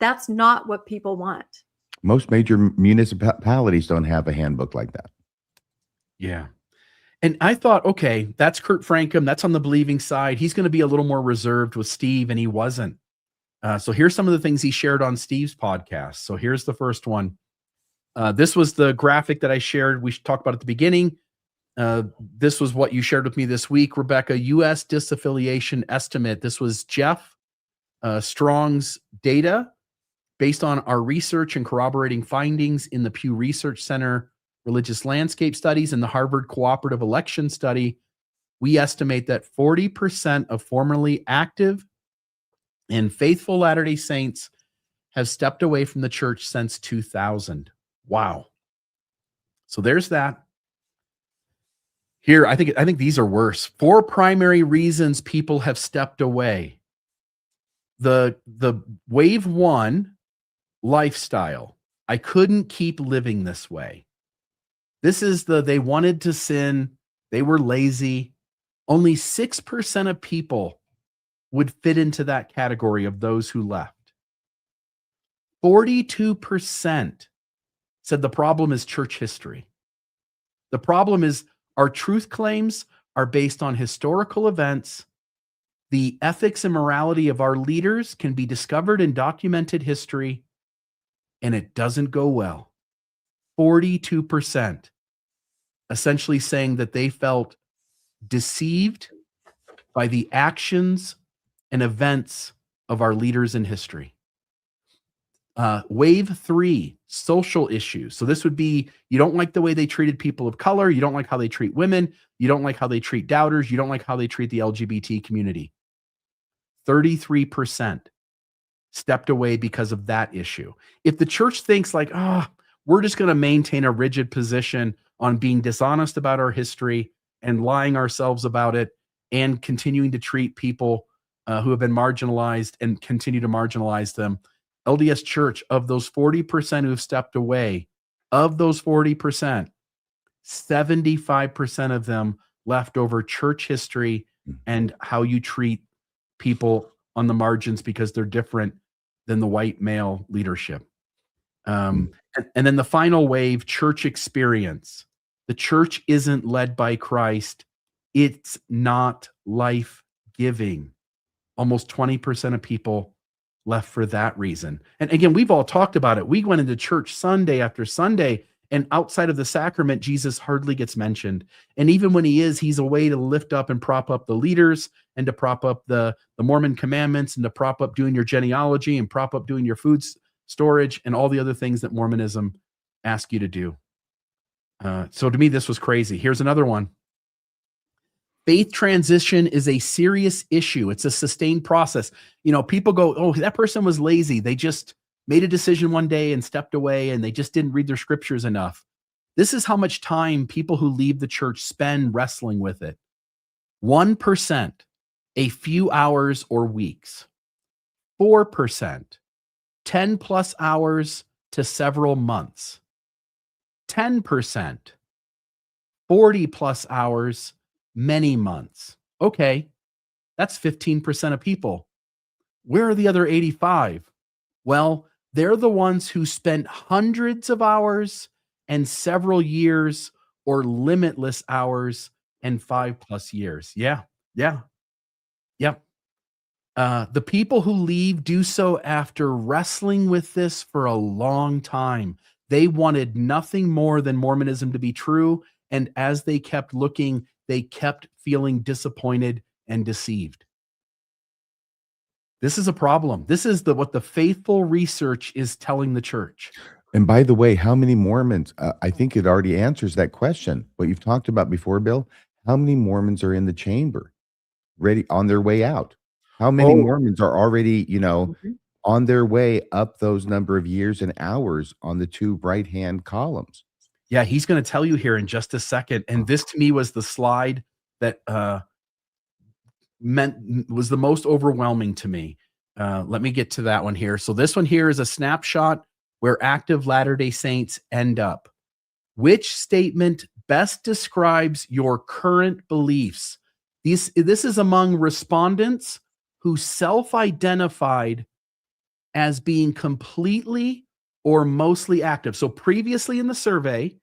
That's not what people want. Most major municipalities don't have a handbook like that. Yeah. And I thought, okay, that's Kurt Frankham. That's on the believing side. He's going to be a little more reserved with Steve, and he wasn't. So here's some of the things he shared on Steve's podcast. So here's the first one. This was the graphic that I shared. We should talk about at the beginning. This was what you shared with me this week, Rebecca. U.S. disaffiliation estimate. This was Jeff Strong's data based on our research and corroborating findings in the Pew Research Center Religious Landscape Studies and the Harvard Cooperative Election Study. We estimate that 40% of formerly active and faithful Latter-day Saints have stepped away from the church since 2000. Wow. So there's that. Here, I think these are worse. 4 primary reasons people have stepped away. The wave 1, lifestyle. I couldn't keep living this way. This is they wanted to sin. They were lazy. Only 6% of people would fit into that category of those who left. 42% said the problem is church history. The problem is our truth claims are based on historical events. The ethics and morality of our leaders can be discovered in documented history, and it doesn't go well. 42% essentially saying that they felt deceived by the actions and events of our leaders in history. Wave 3, social issues. So this would be, you don't like the way they treated people of color. You don't like how they treat women. You don't like how they treat doubters. You don't like how they treat the LGBT community. 33% stepped away because of that issue. If the church thinks like, we're just going to maintain a rigid position on being dishonest about our history and lying ourselves about it and continuing to treat people who have been marginalized and continue to marginalize them, LDS Church, of those 40% who've stepped away, of those 40%, 75% of them left over church history and how you treat people on the margins because they're different than the white male leadership. And then the final wave, church experience. The church isn't led by Christ. It's not life-giving. Almost 20% of people left for that reason. And again, we've all talked about it. We went into church Sunday after Sunday, and outside of the sacrament, Jesus hardly gets mentioned. And even when he is, he's a way to lift up and prop up the leaders and to prop up the Mormon commandments and to prop up doing your genealogy and prop up doing your food storage and all the other things that Mormonism asks you to do. So to me, this was crazy. Here's another one. Faith transition is a serious issue. It's a sustained process. People go, oh, that person was lazy. They just made a decision one day and stepped away, and they just didn't read their scriptures enough. This is how much time people who leave the church spend wrestling with it. 1%, a few hours or weeks. 4%, 10 plus hours to several months. 10%, 40 plus hours, many months. Okay, that's 15% of people. Where are the other 85? Well, they're the ones who spent hundreds of hours and several years, or limitless hours and 5+ years. Yeah. The people who leave do so after wrestling with this for a long time. They wanted nothing more than Mormonism to be true. And as they kept looking, they kept feeling disappointed and deceived. This is a problem. This is what the faithful research is telling the church. And by the way, how many Mormons, I think it already answers that question, what you've talked about before, Bill. How many Mormons are in the chamber, ready on their way out? How many Mormons are already, on their way up those number of years and hours on the 2 right-hand columns? Yeah, he's going to tell you here in just a second. And this to me was the slide that was the most overwhelming to me. Let me get to that one here. So this one here is a snapshot where active Latter-day Saints end up. Which statement best describes your current beliefs? This is among respondents who self-identified as being completely or mostly active. So previously in the survey,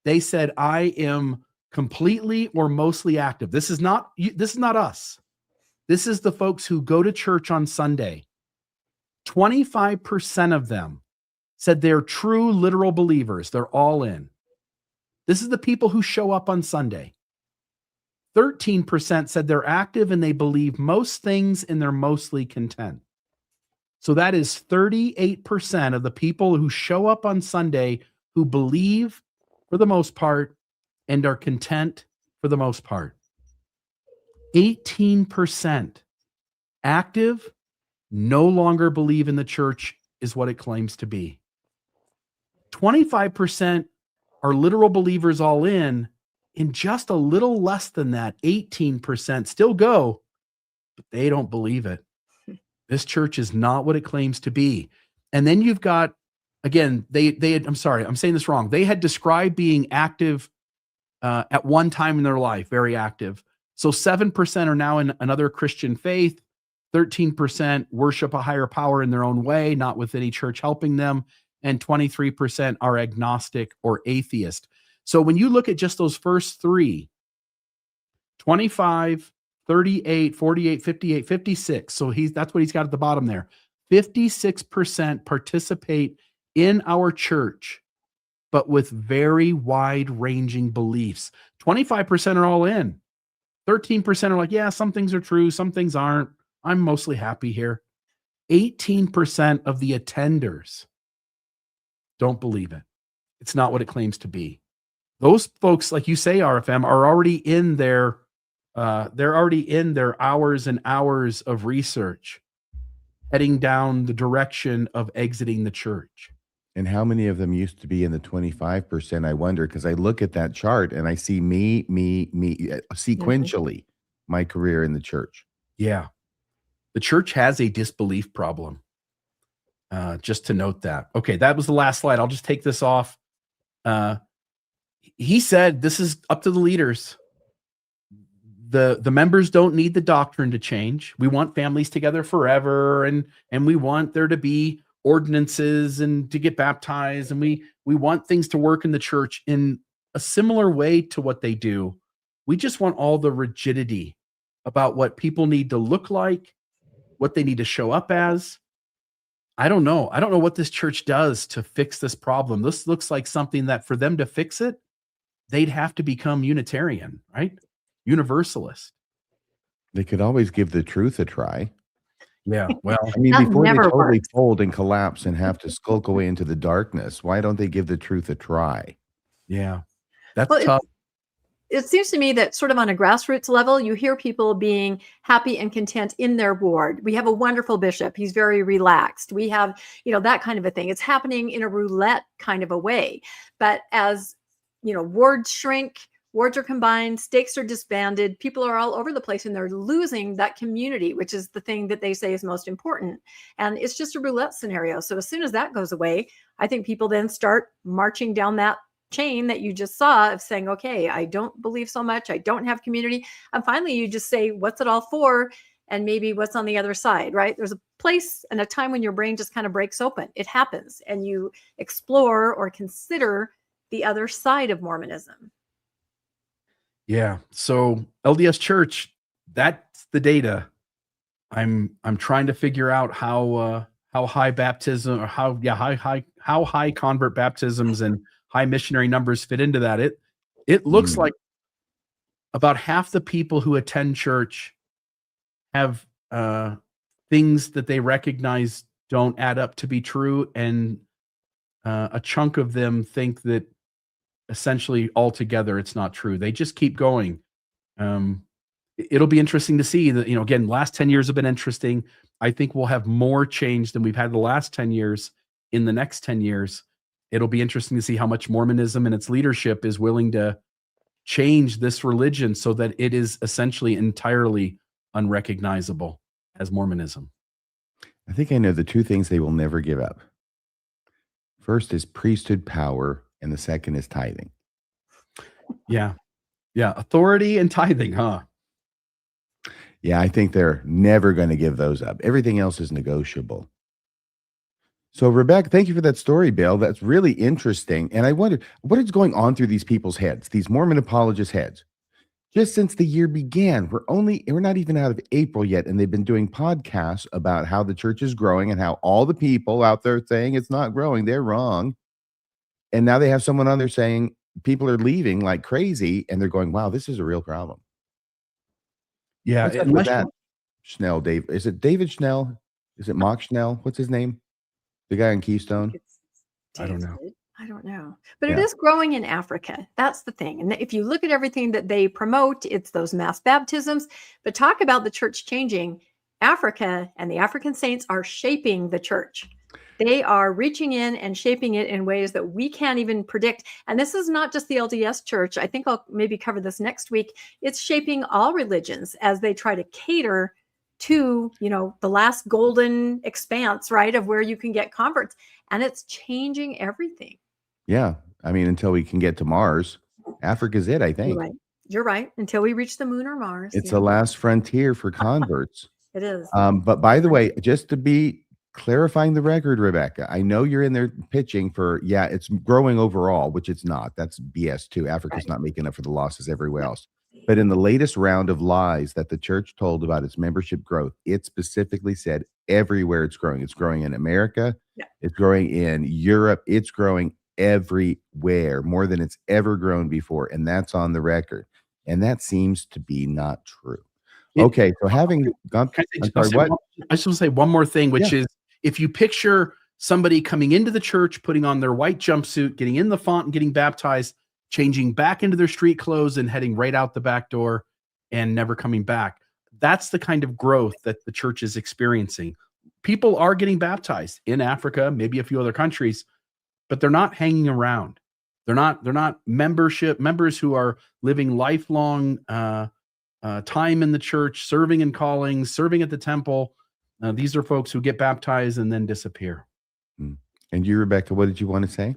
they said, I am completely or mostly active. This is not us. This is the folks who go to church on Sunday. 25% of them said they're true literal believers. They're all in. This is the people who show up on Sunday. 13% said they're active and they believe most things and they're mostly content. So that is 38% of the people who show up on Sunday who believe for the most part and are content for the most part. 18% active, no longer believe in the church is what it claims to be. 25% are literal believers all in, in just a little less than that, 18% still go, but they don't believe it. This church is not what it claims to be. And then you've got, again, I'm sorry, I'm saying this wrong. They had described being active at one time in their life, very active. So 7% are now in another Christian faith. 13% worship a higher power in their own way, not with any church helping them. And 23% are agnostic or atheist. So when you look at just those first three, 25, 38, 48, 58, 56. So that's what he's got at the bottom there. 56% participate in our church, but with very wide-ranging beliefs. 25% are all in. 13% are like, yeah, some things are true, some things aren't. I'm mostly happy here. 18% of the attenders don't believe it. It's not what it claims to be. Those folks, like you say, RFM, are already in their they're already in their hours and hours of research, heading down the direction of exiting the church. And how many of them used to be in the 25%? I wonder, because I look at that chart and I see me sequentially, my career in the church. Yeah. The church has a disbelief problem. Just to note that. Okay, that was the last slide. I'll just take this off. He said this is up to the leaders. The members don't need the doctrine to change. We want families together forever, and we want there to be ordinances and to get baptized, and we want things to work in the church in a similar way to what they do. We just want all the rigidity about what people need to look like, what they need to show up as. I don't know. I don't know what this church does to fix this problem. This looks like something that for them to fix it, they'd have to become Unitarian, right? Universalist. They could always give the truth a try. Yeah, well, I mean, That before they never totally works. fold and collapse and have to skulk away into the darkness, why don't they give the truth a try? yeah, that's Well, tough. it seems to me that sort of on a grassroots level, you hear people being happy and content in their ward. We have a wonderful bishop. He's very relaxed. We have, that kind of a thing. It's happening in a roulette kind of a way. But as, wards shrink, wards are combined, stakes are disbanded, people are all over the place and they're losing that community, which is the thing that they say is most important. And it's just a roulette scenario. So as soon as that goes away, I think people then start marching down that chain that you just saw of saying, okay, I don't believe so much. I don't have community. And finally, you just say, what's it all for? And maybe what's on the other side, right? There's a place and a time when your brain just kind of breaks open. It happens. And you explore or consider the other side of Mormonism. Yeah. So LDS Church, that's the data. I'm trying to figure out how high baptism or how high convert baptisms and high missionary numbers fit into that. It looks like about half the people who attend church have things that they recognize don't add up to be true, and a chunk of them think that essentially altogether it's not true. They just keep going. It'll be interesting to see that, again, last 10 years have been interesting. I think we'll have more change than we've had the last 10 years in the next 10 years. It'll be interesting to see how much Mormonism and its leadership is willing to change this religion so that it is essentially entirely unrecognizable as Mormonism. I think I know the two things they will never give up. First is priesthood power, and the second is tithing. Yeah. Yeah. Authority and tithing, huh? Yeah, I think they're never going to give those up. Everything else is negotiable. So, Rebecca, thank you for that story, Bill. That's really interesting. And I wonder what is going on through these people's heads, these Mormon apologists' heads. Just since the year began, we're not even out of April yet, and they've been doing podcasts about how the church is growing and how all the people out there saying it's not growing, they're wrong. And now they have someone on there saying people are leaving like crazy, and they're going, wow, this is a real problem. Yeah. What's up with that? Schnell, Dave. Is it David Schnell? Is it Mock Schnell? What's his name? The guy on Keystone? I don't know. I don't know. But it is growing in Africa. That's the thing. And if you look at everything that they promote, it's those mass baptisms. But talk about the church changing. Africa and the African saints are shaping the church. They are reaching in and shaping it in ways that we can't even predict. And this is not just the LDS Church. I think I'll maybe cover this next week. It's shaping all religions as they try to cater to, the last golden expanse, right, of where you can get converts. And it's changing everything. Yeah. I mean, until we can get to Mars, Africa's it, I You're think. right. You're right. Until we reach the moon or Mars. It's Yeah, the last frontier for converts. it is. But by the way, just to be clarifying the record, Rebecca, I know you're in there pitching for, it's growing overall, which it's not. That's BS too. Africa's Right. not making up for the losses everywhere else. But in the latest round of lies that the church told about its membership growth, it specifically said everywhere it's growing. It's growing in America. Yeah. It's growing in Europe. It's growing everywhere, more than it's ever grown before. And that's on the record. And that seems to be not true. Okay, so having gone, I just what? want to say one more thing, which is if you picture somebody coming into the church, putting on their white jumpsuit, getting in the font and getting baptized, changing back into their street clothes and heading right out the back door and never coming back. That's the kind of growth that the church is experiencing. People are getting baptized in Africa, maybe a few other countries, but they're not hanging around. They're not members who are living lifelong time in the church, serving in callings, serving at the temple. These are folks who get baptized and then disappear. And you, Rebecca, what did you want to say?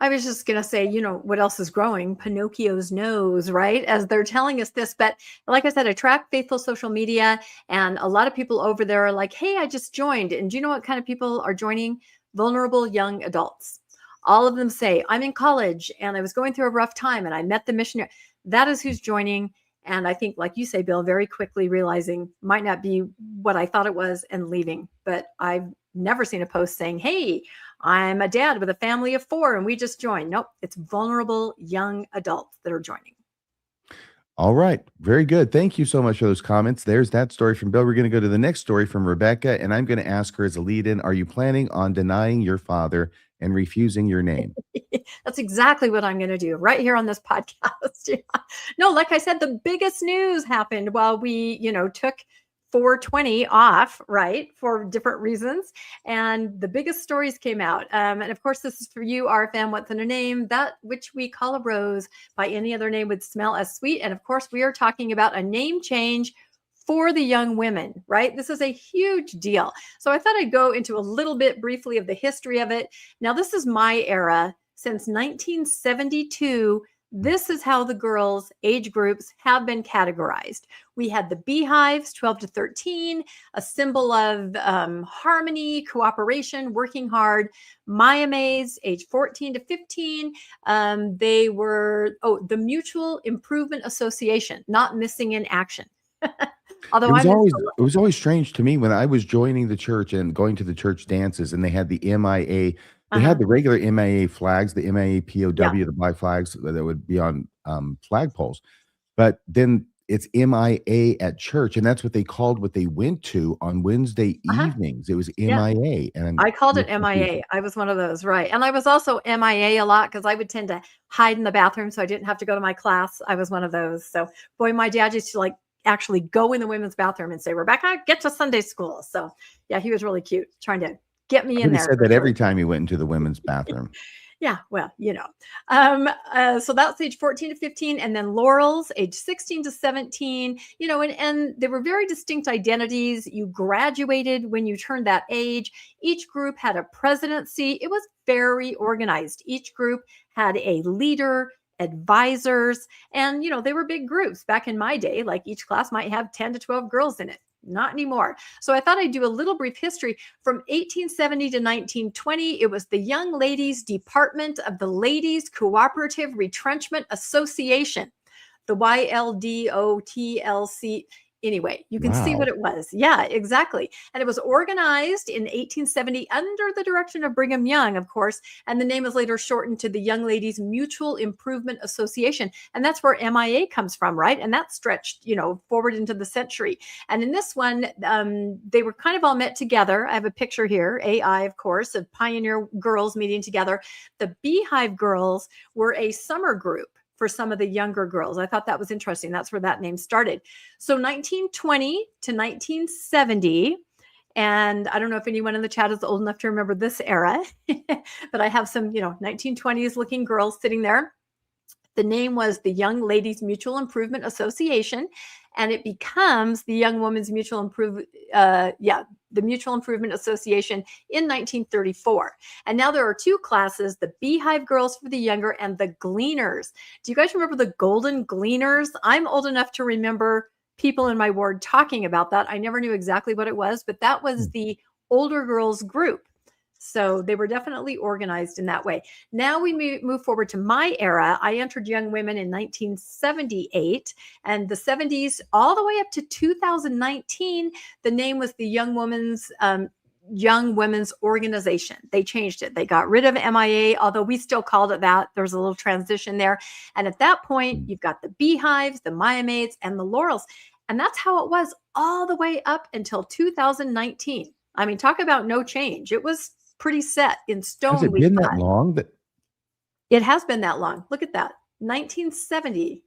I was just going to say, what else is growing? Pinocchio's nose, right? As they're telling us this. But like I said, I track Faithful social media, and a lot of people over there are like, hey, I just joined. And do you know what kind of people are joining? Vulnerable young adults. All of them say, I'm in college and I was going through a rough time and I met the missionary. That is who's joining. And I think, like you say, Bill, very quickly realizing might not be what I thought it was and leaving. But I've never seen a post saying, hey, I'm a dad with a family of 4 and we just joined. Nope, it's vulnerable young adults that are joining. All right. Very good. Thank you so much for those comments. There's that story from Bill. We're going to go to the next story from Rebecca, and I'm going to ask her as a lead-in, are you planning on denying your father and refusing your name? That's exactly what I'm going to do right here on this podcast. No, like I said, the biggest news happened while we, took 420 off, right, for different reasons. And the biggest stories came out. And of course, this is for you, RFM, what's in a name? That which we call a rose by any other name would smell as sweet. And of course, we are talking about a name change for the young women, right? This is a huge deal. So I thought I'd go into a little bit briefly of the history of it. Now, this is my era. Since 1972, this is how the girls' age groups have been categorized. We had the beehives, 12 to 13, a symbol of harmony, cooperation, working hard. Maiames, age 14 to 15. They were, the Mutual Improvement Association, not missing in action. Although it was always strange to me when I was joining the church and going to the church dances, and they had the MIA. They had the regular MIA flags, the MIA POW, the black flags that would be on flagpoles. But then it's MIA at church, and that's what they called what they went to on Wednesday evenings. It was MIA. And I called it MIA. I was one of those, right. And I was also MIA a lot because I would tend to hide in the bathroom so I didn't have to go to my class. I was one of those. So, boy, my dad used to actually go in the women's bathroom and say, Rebecca, get to Sunday school. So, yeah, he was really cute trying to get me in there. He said that every time he went into the women's bathroom. Yeah, well, so that's age 14 to 15, and then Laurel's age 16 to 17, and there were very distinct identities. You graduated when you turned that age. Each group had a presidency. It was very organized. Each group had a leader, advisors, and, they were big groups. Back in my day, like each class might have 10 to 12 girls in it. Not anymore. So I thought I'd do a little brief history. From 1870 to 1920, it was the Young Ladies Department of the Ladies Cooperative Retrenchment Association, the YLDOTLC. Anyway, you can see what it was. Yeah, exactly. And it was organized in 1870 under the direction of Brigham Young, of course. And the name is later shortened to the Young Ladies Mutual Improvement Association. And that's where MIA comes from, right? And that stretched, forward into the century. And in this one, they were kind of all met together. I have a picture here, AI, of course, of pioneer girls meeting together. The Beehive Girls were a summer group for some of the younger girls. I thought that was interesting. That's where that name started. So 1920 to 1970. And I don't know if anyone in the chat is old enough to remember this era, but I have some, 1920s looking girls sitting there. The name was the Young Ladies Mutual Improvement Association, and it becomes the Young Women's Mutual Improvement, the Mutual Improvement Association in 1934. And now there are two classes, the Beehive Girls for the younger and the Gleaners. Do you guys remember the Golden Gleaners? I'm old enough to remember people in my ward talking about that. I never knew exactly what it was, but that was the older girls group. So they were definitely organized in that way. Now we move forward to my era. I entered Young Women in 1978, and the 70s all the way up to 2019, the name was the Young Women's Organization. They changed it. They got rid of MIA, although we still called it that. There was a little transition there. And at that point, you've got the Beehives, the Maya Maids, and the Laurels. And that's how it was all the way up until 2019. I mean, talk about no change. It was pretty set in stone. Has it been that long? It has been that long. Look at that. 1970,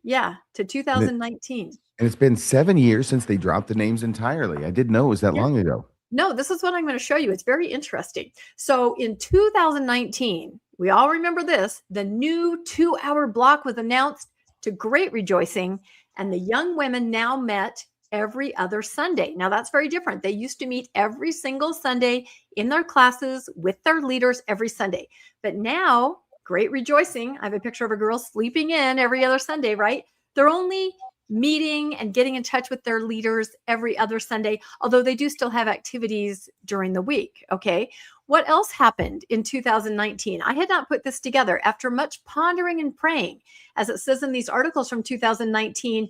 to 2019. And it's been 7 years since they dropped the names entirely. I didn't know it was that long ago. No, this is what I'm going to show you. It's very interesting. So in 2019, we all remember this, the new 2-hour block was announced, to great rejoicing, and the Young Women now met every other Sunday. Now that's very different. They used to meet every single Sunday in their classes with their leaders every Sunday. But now, great rejoicing. I have a picture of a girl sleeping in every other Sunday, right? They're only meeting and getting in touch with their leaders every other Sunday, although they do still have activities during the week. Okay. What else happened in 2019? I had not put this together. After much pondering and praying, as it says in these articles from 2019,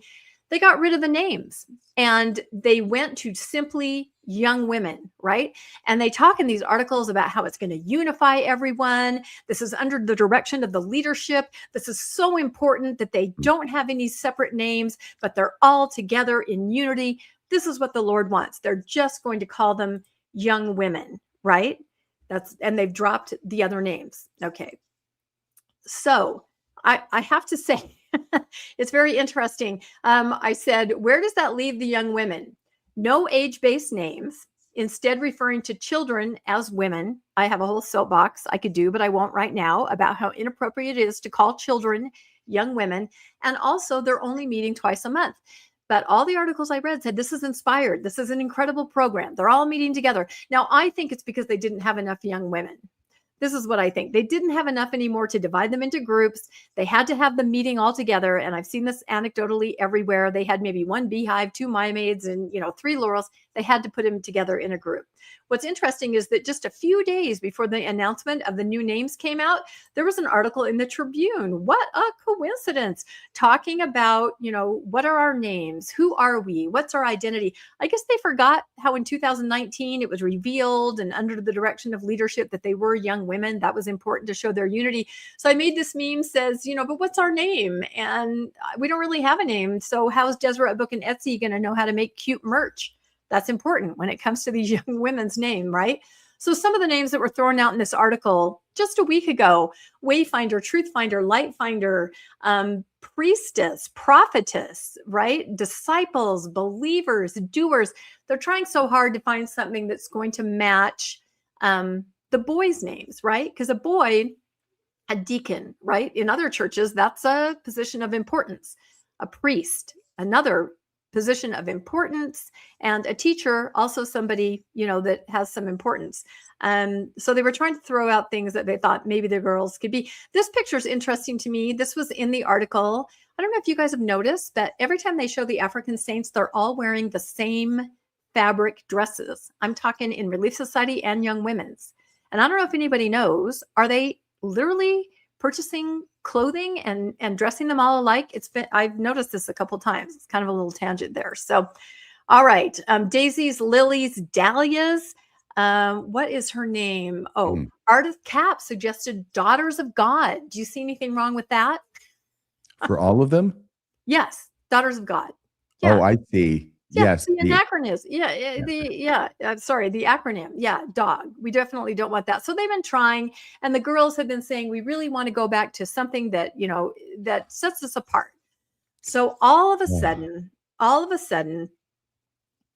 they got rid of the names and they went to simply Young Women, right? And they talk in these articles about how it's going to unify everyone. This is under the direction of the leadership. This is so important that they don't have any separate names, but they're all together in unity. This is what the Lord wants. They're just going to call them Young Women, right? And they've dropped the other names. Okay. So I have to say, it's very interesting. I said, where does that leave the young women? No age-based names, instead referring to children as women. I have a whole soapbox I could do, but I won't right now, about how inappropriate it is to call children young women. And also, they're only meeting twice a month. But all the articles I read said this is inspired. This is an incredible program. They're all meeting together. Now, I think it's because they didn't have enough young women. This is what I think. They didn't have enough anymore to divide them into groups. They had to have the meeting all together. And I've seen this anecdotally everywhere. They had maybe one Beehive, 2 Maya Maids, and 3 Laurels. They had to put them together in a group. What's interesting is that just a few days before the announcement of the new names came out, there was an article in the Tribune. What a coincidence. Talking about, what are our names? Who are we? What's our identity? I guess they forgot how in 2019 it was revealed and under the direction of leadership that they were young women. That was important to show their unity. So I made this meme says, but what's our name? And we don't really have a name. So how's Deseret Book and Etsy going to know how to make cute merch? That's important when it comes to these young women's name, right? So some of the names that were thrown out in this article just a week ago: Wayfinder, Truthfinder, Lightfinder, Priestess, Prophetess, right? Disciples, Believers, Doers. They're trying so hard to find something that's going to match the boys' names, right? Because a boy, a deacon, right? In other churches, that's a position of importance. A priest, another position of importance, and a teacher, also somebody, that has some importance. So they were trying to throw out things that they thought maybe the girls could be. This picture is interesting to me. This was in the article. I don't know if you guys have noticed that every time they show the African saints, they're all wearing the same fabric dresses. I'm talking in Relief Society and Young Women's. And I don't know if anybody knows, are they literally purchasing clothing and dressing them all alike? I've noticed this a couple times. It's kind of a little tangent there. So, all right. Daisies, lilies, dahlias. What is her name? Oh, Ardith Cap suggested Daughters of God. Do you see anything wrong with that? For all of them? Yes. Daughters of God. Yeah. Oh, I see. Yeah, Yes. the anachronism. The acronym. Yeah, dog. We definitely don't want that. So they've been trying, and the girls have been saying, we really want to go back to something that, that sets us apart. So all of a sudden,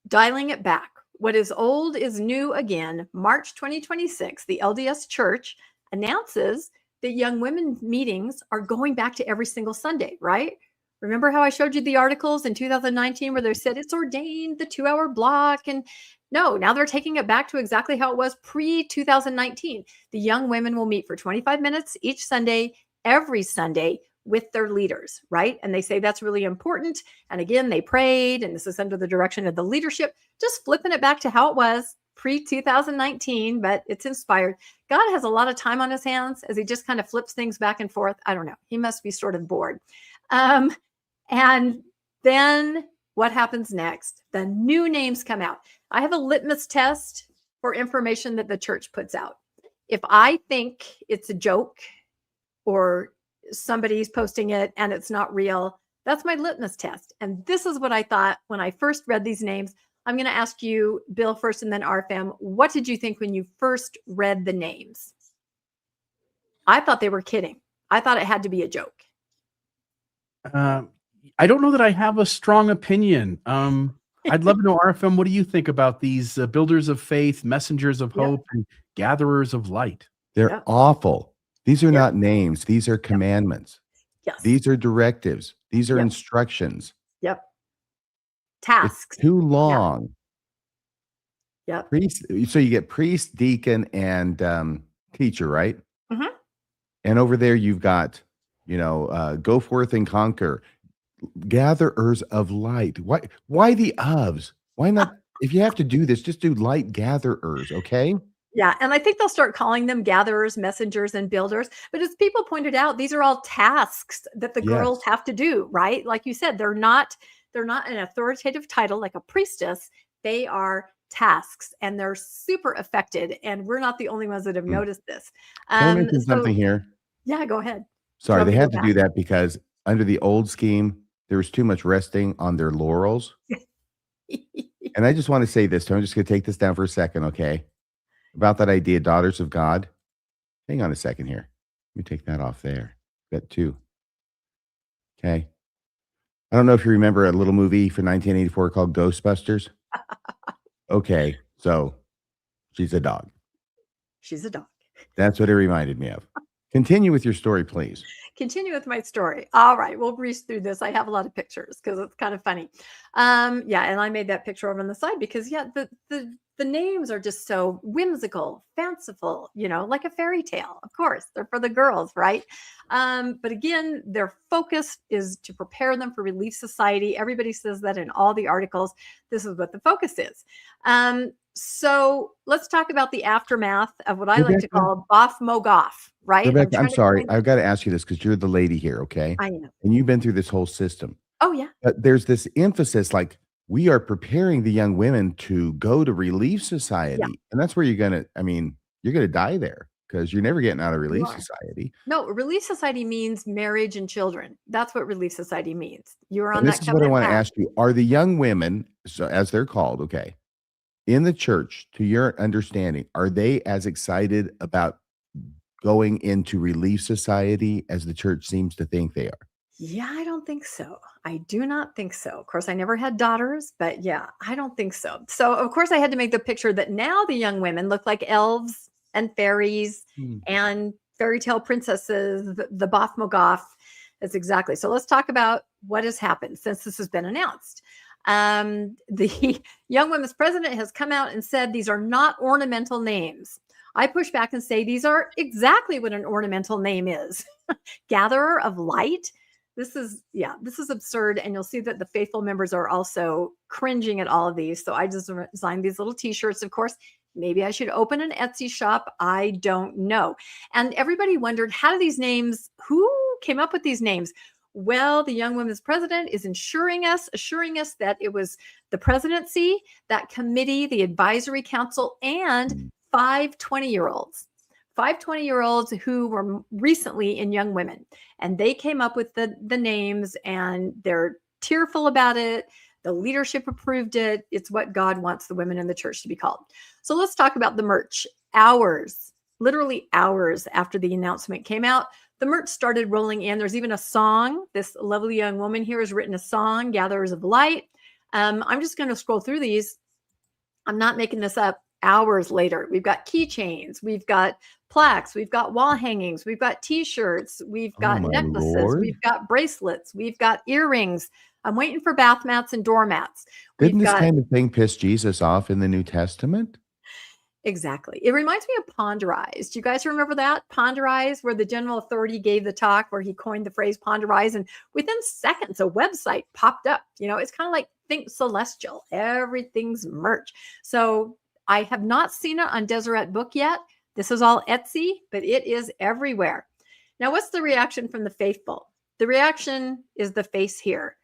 dialing it back, what is old is new again. March 2026, the LDS Church announces that young women meetings are going back to every single Sunday, right? Remember how I showed you the articles in 2019 where they said it's ordained the 2-hour block? And no, now they're taking it back to exactly how it was pre-2019. The young women will meet for 25 minutes each Sunday, every Sunday, with their leaders, right? And they say that's really important. And again, they prayed, and this is under the direction of the leadership, just flipping it back to how it was pre-2019, but it's inspired. God has a lot of time on his hands as he just kind of flips things back and forth. I don't know. He must be sort of bored. And then what happens next? The new names come out. I have a litmus test for information that the church puts out. If I think it's a joke or somebody's posting it and it's not real, that's my litmus test. And this is what I thought when I first read these names. I'm going to ask you, Bill, first, and then RFM. What did you think when you first read the names? I thought they were kidding. I thought it had to be a joke. I don't know that I have a strong opinion. I'd love to know, RFM, what do you think about these builders of faith, messengers of hope, and gatherers of light? They're awful. These are not names. These are commandments. Yes. These are directives. These are instructions. Yep. Tasks. It's too long. Yep. Priest, so you get priest, deacon, and teacher, right? Mm-hmm. And over there you've got, go forth and conquer, gatherers of light. Why the ofs? Why not? If you have to do this, just do light gatherers, okay? Yeah, and I think they'll start calling them gatherers, messengers, and builders. But as people pointed out, these are all tasks that the girls have to do, right? Like you said, they're not an authoritative title like a priestess. They are tasks, and they're super affected. And we're not the only ones that have noticed this. Can I mention something here? Yeah, go ahead. Sorry, they had to do that because under the old scheme, there was too much resting on their laurels. And I just want to say this, so I'm just going to take this down for a second, okay? About that idea, daughters of God. Hang on a second here. Let me take that off there. Got two. Okay. I don't know if you remember a little movie from 1984 called Ghostbusters. Okay, so she's a dog. She's a dog. That's what it reminded me of. Continue with your story, please. Continue with my story. All right, we'll breeze through this. I have a lot of pictures because it's kind of funny. Yeah, and I made that picture over on the side because the names are just so whimsical, fanciful, like a fairy tale. Of course, they're for the girls, right? But again, their focus is to prepare them for Relief Society. Everybody says that in all the articles. This is what the focus is. So let's talk about the aftermath of what I like to call Boff Mo Goff, right? Rebecca, I'm sorry. I've got to ask you this because you're the lady here, okay? I know. And you've been through this whole system. Oh, yeah. But there's this emphasis like we are preparing the young women to go to Relief Society. Yeah. And that's where you're going to die there because you're never getting out of Relief Society. No, Relief Society means marriage and children. That's what Relief Society means. You're on and that this is what I want to ask you. Are the young women, so as they're called, okay, in the church, to your understanding, are they as excited about going into Relief Society as the church seems to think they are? Yeah, I don't think so. I do not think so. Of course, I never had daughters, but yeah, I don't think so. So, of course, I had to make the picture that now the young women look like elves and fairies and fairy tale princesses, the Boff Mo Goff. That's exactly. So let's talk about what has happened since this has been announced. The Young Women's president has come out and said these are not ornamental names. I push back and say these are exactly what an ornamental name is. Gatherer of Light. This is absurd. And you'll see that the faithful members are also cringing at all of these. So I just designed these little t-shirts. Of course, maybe I should open an Etsy shop. I don't know. And everybody wondered, how do these names, who came up with these names? Well, the Young Women's president is assuring us that it was the presidency, that committee, the advisory council, and 5 20-year-olds. 5 20-year-olds who were recently in Young Women. And they came up with the names, and they're tearful about it. The leadership approved it. It's what God wants the women in the church to be called. So let's talk about the merch. Literally hours after the announcement came out, the merch started rolling in. There's even a song. This lovely young woman here has written a song, Gatherers of Light. I'm just going to scroll through these. I'm not making this up. Hours later, we've got keychains, we've got plaques, we've got wall hangings, we've got t-shirts, we've got my necklaces, Lord. we've got bracelets, we've got earrings. I'm waiting for bath mats and doormats. Didn't We've this got kind of thing piss Jesus off in the New Testament? exactly. It reminds me of Ponderize. Do you guys remember that? Ponderize, where the general authority gave the talk, where he coined the phrase Ponderize, and within seconds, a website popped up. It's kind of like think celestial. Everything's merch. So I have not seen it on Deseret Book yet. This is all Etsy, but it is everywhere. Now, what's the reaction from the faithful? The reaction is the face here.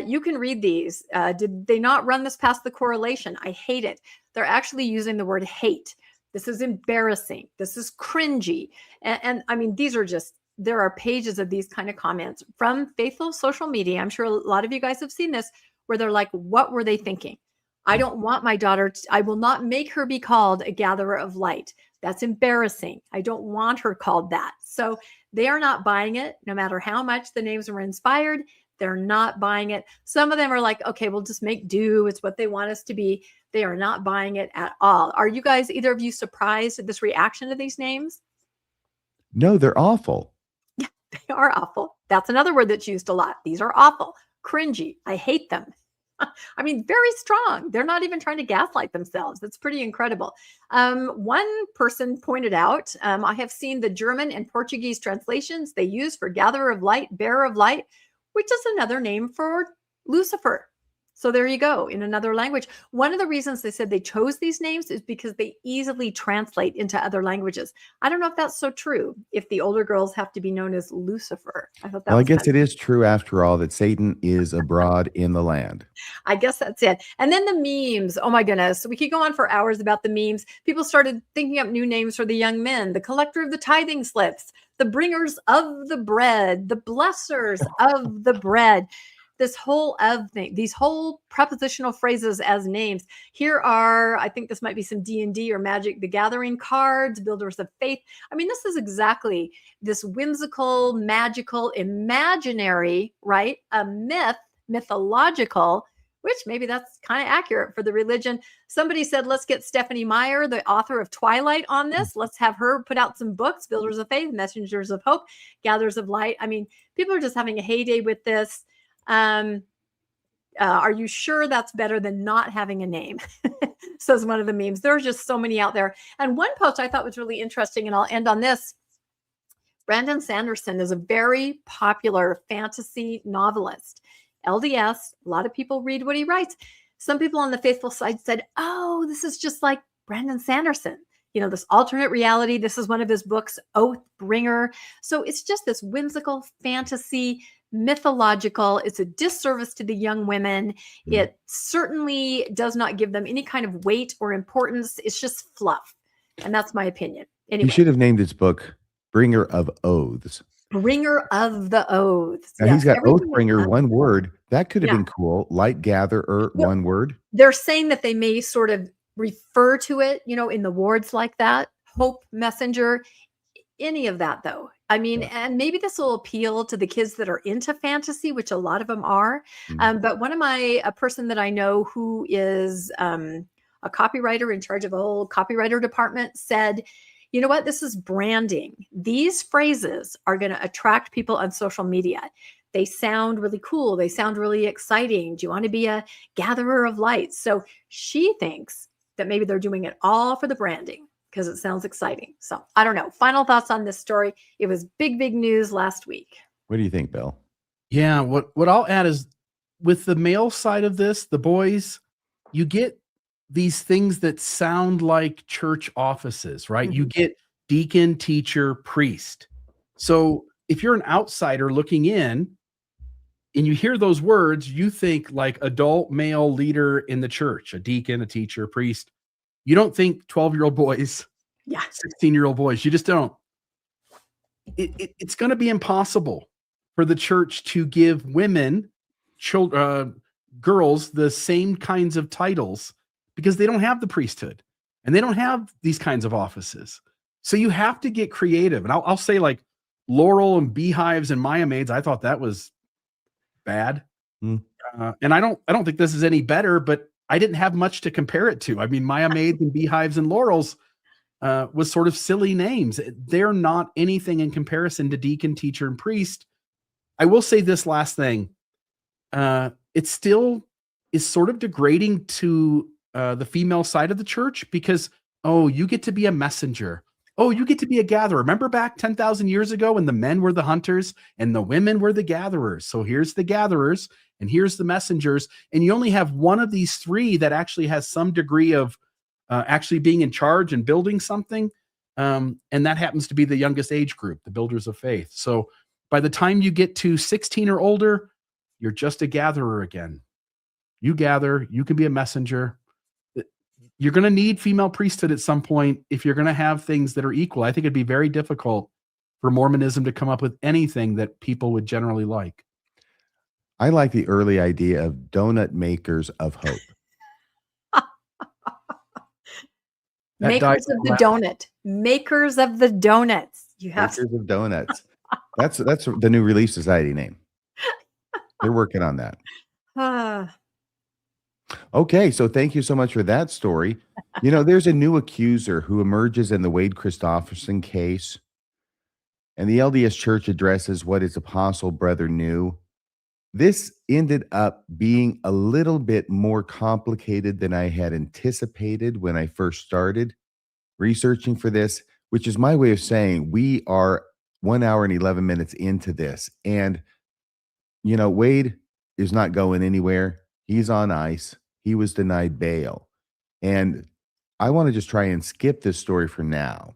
You can read these. Did they not run this past the correlation? I hate it. They're actually using the word hate. This is embarrassing. This is cringy. And I mean, these are just, there are pages of these kind of comments from faithful social media. I'm sure a lot of you guys have seen this, where they're like, what were they thinking? I don't want my daughter, I will not make her be called a gatherer of light. That's embarrassing. I don't want her called that. So they are not buying it, no matter how much the names were inspired. They're not buying it. Some of them are like, okay, we'll just make do. It's what they want us to be. They are not buying it at all. Are you guys, either of you, surprised at this reaction to these names? No, they're awful. Yeah, they are awful. That's another word that's used a lot. These are awful, cringy. I hate them. I mean, very strong. They're not even trying to gaslight themselves. That's pretty incredible. One person pointed out, I have seen the German and Portuguese translations they use for gatherer of light, bearer of light, which is another name for Lucifer. So there you go, in another language. One of the reasons they said they chose these names is because they easily translate into other languages. I don't know if that's so true, if the older girls have to be known as Lucifer. I thought that Well, I was guess kind it is true after all that Satan is abroad in the land. I guess that's it. And then the memes. Oh my goodness. We could go on for hours about the memes. People started thinking up new names for the young men: the collector of the tithing slips, the bringers of the bread, the blessers of the bread. This whole of thing, these whole prepositional phrases as names. Here are, I think this might be some D&D or Magic the Gathering cards, builders of faith. I mean, this is exactly this whimsical, magical, imaginary, right? A myth, mythological, which maybe that's kind of accurate for the religion. Somebody said, let's get Stephanie Meyer, the author of Twilight, on this. Let's have her put out some books: Builders of Faith, Messengers of Hope, Gatherers of Light. I mean, people are just having a heyday with this. Are you sure that's better than not having a name? Says one of the memes. There are just so many out there. And one post I thought was really interesting, and I'll end on this. Brandon Sanderson is a very popular fantasy novelist. LDS, a lot of people read what he writes. Some people on the faithful side said, oh, this is just like Brandon Sanderson. This alternate reality. This is one of his books, Oathbringer. So it's just this whimsical fantasy, mythological. It's a disservice to the young women. It certainly does not give them any kind of weight or importance. It's just fluff. And that's my opinion. Anyway, You should have named his book Bringer of Oaths. Bringer of the Oaths. Now, Yes, he's got everything Oathbringer, is one word. That could have Yeah. been cool. Light Gatherer, Well, one word. They're saying that they may sort of refer to it, in the wards like that. Hope Messenger, any of that, though. I mean, and maybe this will appeal to the kids that are into fantasy, which a lot of them are. But a person that I know who is a copywriter in charge of a whole copywriter department said, you know what? This is branding. These phrases are going to attract people on social media. They sound really cool. They sound really exciting. Do you want to be a gatherer of light? So she thinks that maybe they're doing it all for the branding because it sounds exciting. So I don't know. Final thoughts on this story. It was big, big news last week. What do you think, Bill? Yeah, what I'll add is, with the male side of this, the boys, you get these things that sound like church offices, right? You get deacon, teacher, priest. So if you're an outsider looking in and you hear those words, you think like adult male leader in the church, a deacon, a teacher, a priest. You don't think 12-year-old boys, 16-year-old boys. You just don't. It's going to be impossible for the church to give women, girls, the same kinds of titles, because they don't have the priesthood and they don't have these kinds of offices. So you have to get creative. And I'll say, like, Laurel and Beehives and Maya Maids, I thought that was bad. And I don't think this is any better, but I didn't have much to compare it to. I mean, Maya Maids and Beehives and Laurels was sort of silly names. They're not anything in comparison to deacon, teacher, and priest. I will say this last thing. It still is sort of degrading to the female side of the church because, oh, you get to be a messenger. Oh, you get to be a gatherer. Remember back 10,000 years ago when the men were the hunters and the women were the gatherers. So here's the gatherers and here's the messengers. And you only have one of these three that actually has some degree of actually being in charge and building something. And that happens to be the youngest age group, the builders of faith. So by the time you get to 16 or older, you're just a gatherer again. You gather, you can be a messenger. You're going to need female priesthood at some point if you're going to have things that are equal. I think it'd be very difficult for Mormonism to come up with anything that people would generally like. I like the early idea of donut makers of hope. Makers of the donut. Makers of the donuts. You have makers of donuts. That's the new Relief Society name. They're working on that. Okay, so thank you so much for that story. You know, there's a new accuser who emerges in the Wade Christofferson case, and the LDS Church addresses what his apostle brother knew. This ended up being a little bit more complicated than I had anticipated when I first started researching for this, which is my way of saying we are 1 hour and 11 minutes into this. And, you know, Wade is not going anywhere. He's on ice. He was denied bail. And I want to just try and skip this story for now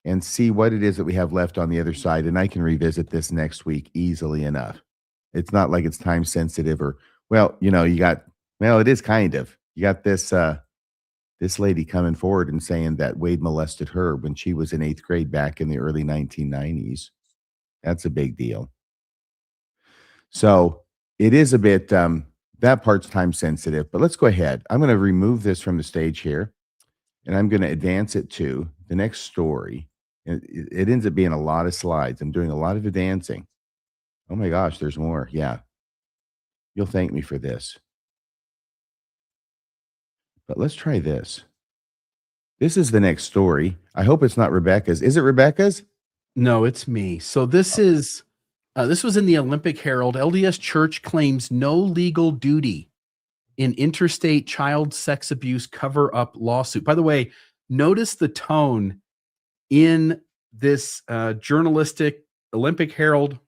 and see what it is that we have left on the other side. And I can revisit this next week easily enough. It's not like it's time sensitive or, well, you know, it is kind of. You got this lady coming forward and saying that Wade molested her when she was in 8th grade back in the early 1990s. That's a big deal. So it is a bit, that part's time sensitive, but let's go ahead. I'm going to remove this from the stage here and I'm going to advance it to the next story. It ends up being a lot of slides. I'm doing a lot of advancing. Oh my gosh, there's more. Yeah. You'll thank me for this. But let's try this. This is the next story. I hope it's not Rebecca's. Is it Rebecca's? No, it's me. So this is this was in the Olympic Herald. LDS Church claims no legal duty in interstate child sex abuse cover-up lawsuit. By the way, notice the tone in this journalistic Olympic Herald.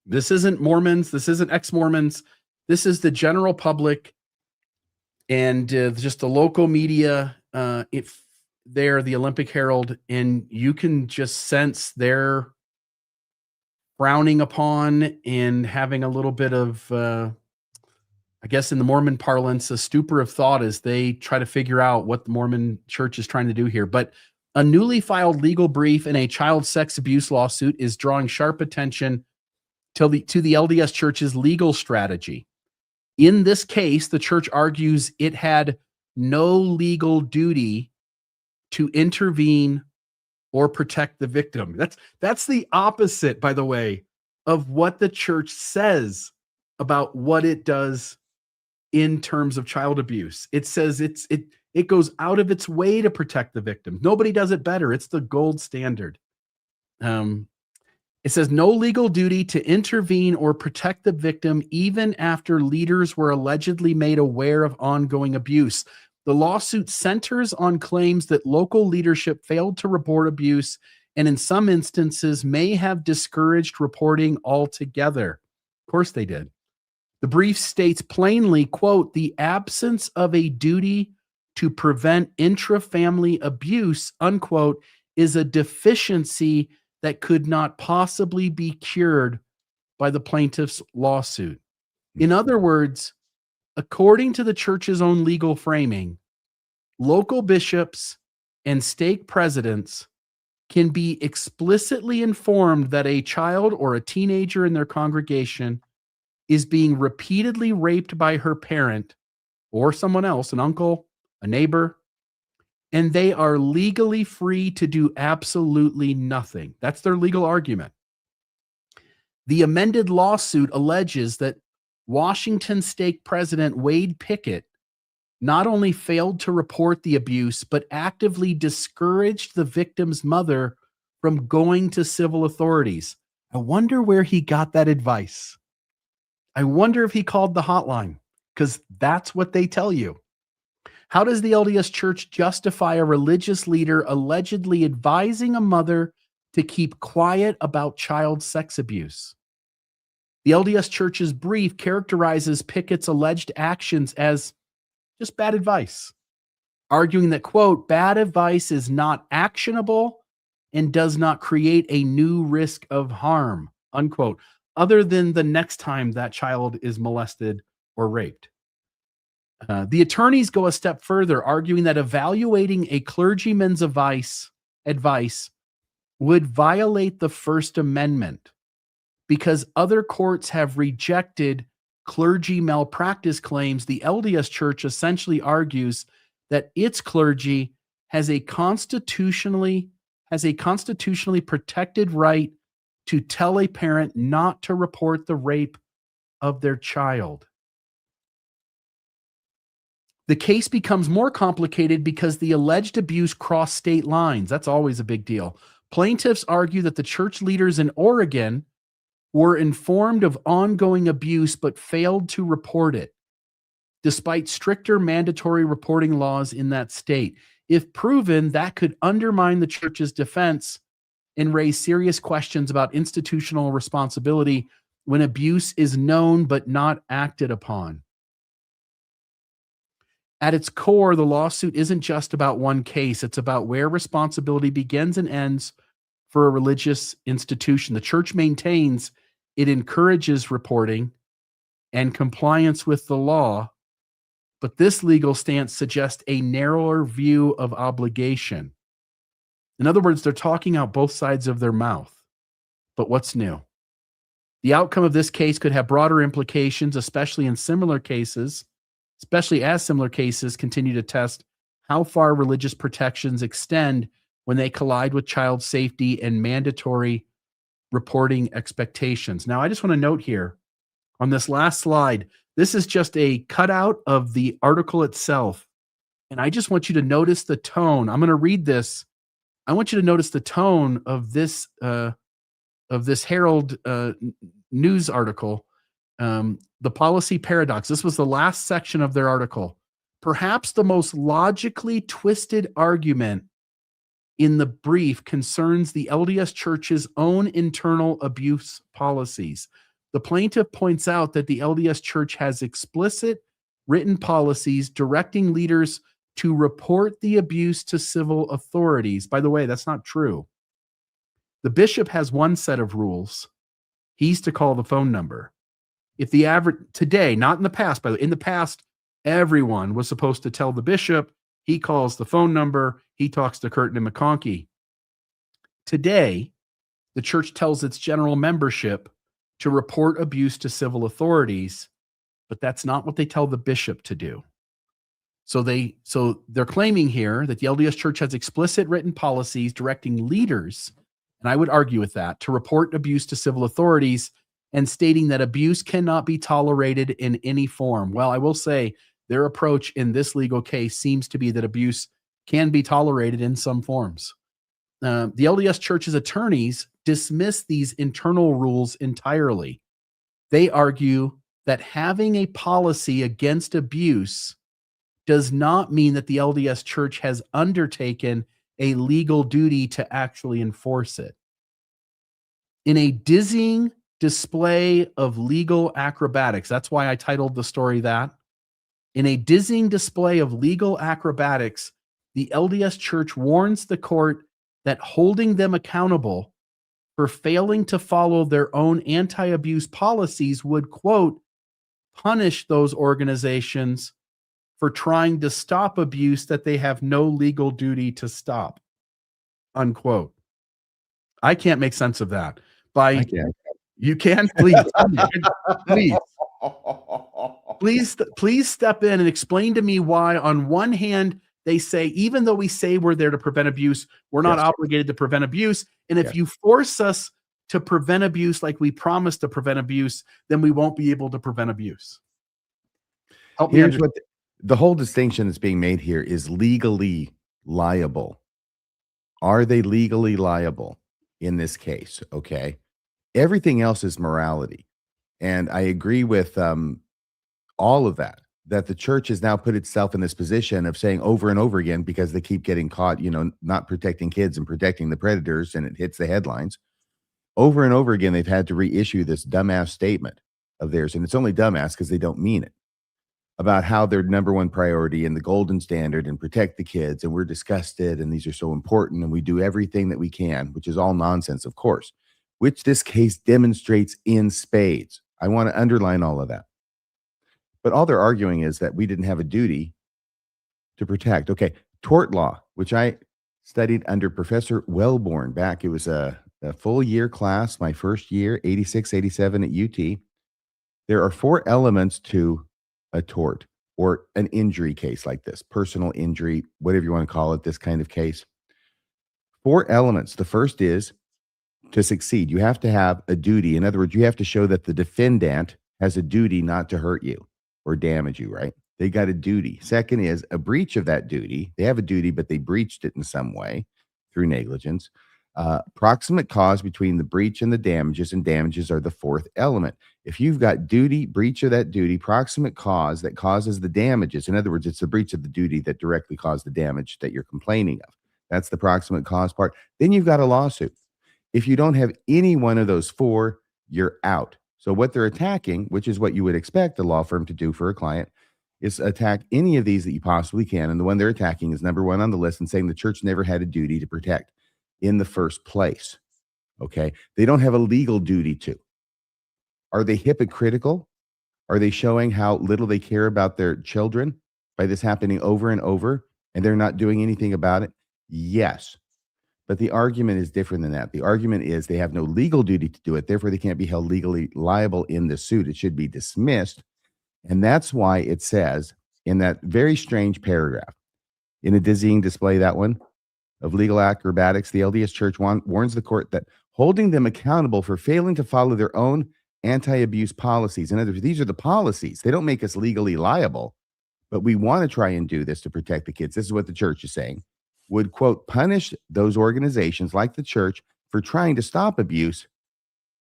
This isn't Mormons. This isn't ex-Mormons. This is the general public and just the local media. If they're the Olympic Herald, and you can just sense their frowning upon and having a little bit of, I guess in the Mormon parlance, a stupor of thought as they try to figure out what the Mormon Church is trying to do here. But a newly filed legal brief in a child sex abuse lawsuit is drawing sharp attention to the LDS Church's legal strategy. In this case, the church argues it had no legal duty to intervene or protect the victim. That's the opposite, by the way, of what the church says about what it does in terms of child abuse. It says it goes out of its way to protect the victim. Nobody does it better. It's the gold standard. It says no legal duty to intervene or protect the victim even after leaders were allegedly made aware of ongoing abuse. The lawsuit centers on claims that local leadership failed to report abuse and in some instances may have discouraged reporting altogether. Of course they did. The brief states plainly, quote, the absence of a duty to prevent intra-family abuse, unquote, is a deficiency that could not possibly be cured by the plaintiff's lawsuit. In other words, according to the church's own legal framing, local bishops and stake presidents can be explicitly informed that a child or a teenager in their congregation is being repeatedly raped by her parent or someone else, an uncle, a neighbor, and they are legally free to do absolutely nothing. That's their legal argument. The amended lawsuit alleges that Washington Stake President Wade Pickett not only failed to report the abuse, but actively discouraged the victim's mother from going to civil authorities. I wonder where he got that advice. I wonder if he called the hotline, because that's what they tell you. How does the LDS Church justify a religious leader allegedly advising a mother to keep quiet about child sex abuse? The LDS Church's brief characterizes Pickett's alleged actions as just bad advice, arguing that, quote, bad advice is not actionable and does not create a new risk of harm, unquote, other than the next time that child is molested or raped. The attorneys go a step further, arguing that evaluating a clergyman's advice would violate the First Amendment because other courts have rejected clergy malpractice claims. The LDS Church essentially argues that its clergy has a constitutionally protected right to tell a parent not to report the rape of their child. The case becomes more complicated because the alleged abuse crossed state lines. That's always a big deal. Plaintiffs argue that the church leaders in Oregon were informed of ongoing abuse but failed to report it, despite stricter mandatory reporting laws in that state. If proven, that could undermine the church's defense and raise serious questions about institutional responsibility when abuse is known but not acted upon. At its core, the lawsuit isn't just about one case. It's about where responsibility begins and ends for a religious institution. The church maintains it encourages reporting and compliance with the law, but this legal stance suggests a narrower view of obligation. In other words, they're talking out both sides of their mouth. But what's new? The outcome of this case could have broader implications, especially as similar cases continue to test how far religious protections extend when they collide with child safety and mandatory reporting expectations. Now, I just want to note here on this last slide, this is just a cutout of the article itself. And I just want you to notice the tone. I'm going to read this. I want you to notice the tone of this Herald news article. The policy paradox. This was the last section of their article. Perhaps the most logically twisted argument in the brief concerns the LDS Church's own internal abuse policies. The plaintiff points out that the LDS Church has explicit written policies directing leaders to report the abuse to civil authorities. By the way, that's not true. The bishop has one set of rules. He's to call the phone number. If the average today, not in the past, by the way, in the past, everyone was supposed to tell the bishop. He calls the phone number. He talks to Curtin and McConkie. Today, the church tells its general membership to report abuse to civil authorities, but that's not what they tell the bishop to do. So they're claiming here that the LDS Church has explicit written policies directing leaders, and I would argue with that, to report abuse to civil authorities, and stating that abuse cannot be tolerated in any form. Well, I will say their approach in this legal case seems to be that abuse can be tolerated in some forms. The LDS Church's attorneys dismiss these internal rules entirely. They argue that having a policy against abuse does not mean that the LDS Church has undertaken a legal duty to actually enforce it. In a dizzying display of legal acrobatics, that's why I titled the story that. In a dizzying display of legal acrobatics, the LDS Church warns the court that holding them accountable for failing to follow their own anti-abuse policies would, quote, punish those organizations for trying to stop abuse that they have no legal duty to stop, unquote. I can't make sense of that. I can. You can? Please. Please step in and explain to me why, on one hand, they say, even though we say we're there to prevent abuse, we're not obligated to prevent abuse. And if you force us to prevent abuse like we promised to prevent abuse, then we won't be able to prevent abuse. Here's what the whole distinction that's being made here is legally liable. Are they legally liable in this case? Okay. Everything else is morality. And I agree with all of that the church has now put itself in this position of saying over and over again, because they keep getting caught, not protecting kids and protecting the predators, and it hits the headlines. Over and over again, they've had to reissue this dumbass statement of theirs. And it's only dumbass because they don't mean it, about how their number one priority and the golden standard and protect the kids. And we're disgusted. And these are so important. And we do everything that we can, which is all nonsense, of course, which this case demonstrates in spades. I want to underline all of that. But all they're arguing is that we didn't have a duty to protect. Okay. Tort law, which I studied under Professor Wellborn back. It was a full year class, my first year, 86, 87 at UT. There are 4 elements to a tort or an injury case like this, personal injury, whatever you want to call it, this kind of case. 4 elements. The first is to succeed. You have to have a duty. In other words, you have to show that the defendant has a duty not to hurt you or damage you, right? They got a duty. Second is a breach of that duty. They have a duty, but they breached it in some way through negligence. Proximate cause between the breach and damages are the 4th element. If you've got duty, breach of that duty, proximate cause that causes the damages, in other words, it's the breach of the duty that directly caused the damage that you're complaining of. That's the proximate cause part. Then you've got a lawsuit. If you don't have any one of those 4, you're out. So what they're attacking, which is what you would expect a law firm to do for a client, is attack any of these that you possibly can. And the one they're attacking is number 1 on the list and saying the church never had a duty to protect in the first place. Okay. They don't have a legal duty to. Are they hypocritical? Are they showing how little they care about their children by this happening over and over and they're not doing anything about it? Yes. But the argument is different than that. The argument is they have no legal duty to do it. Therefore, they can't be held legally liable in the suit. It should be dismissed. And that's why it says in that very strange paragraph, in a dizzying display, that one, of legal acrobatics, the LDS Church warns the court that holding them accountable for failing to follow their own anti-abuse policies. In other words, these are the policies. They don't make us legally liable, but we want to try and do this to protect the kids. This is what the church is saying. Would, quote, punish those organizations like the church for trying to stop abuse,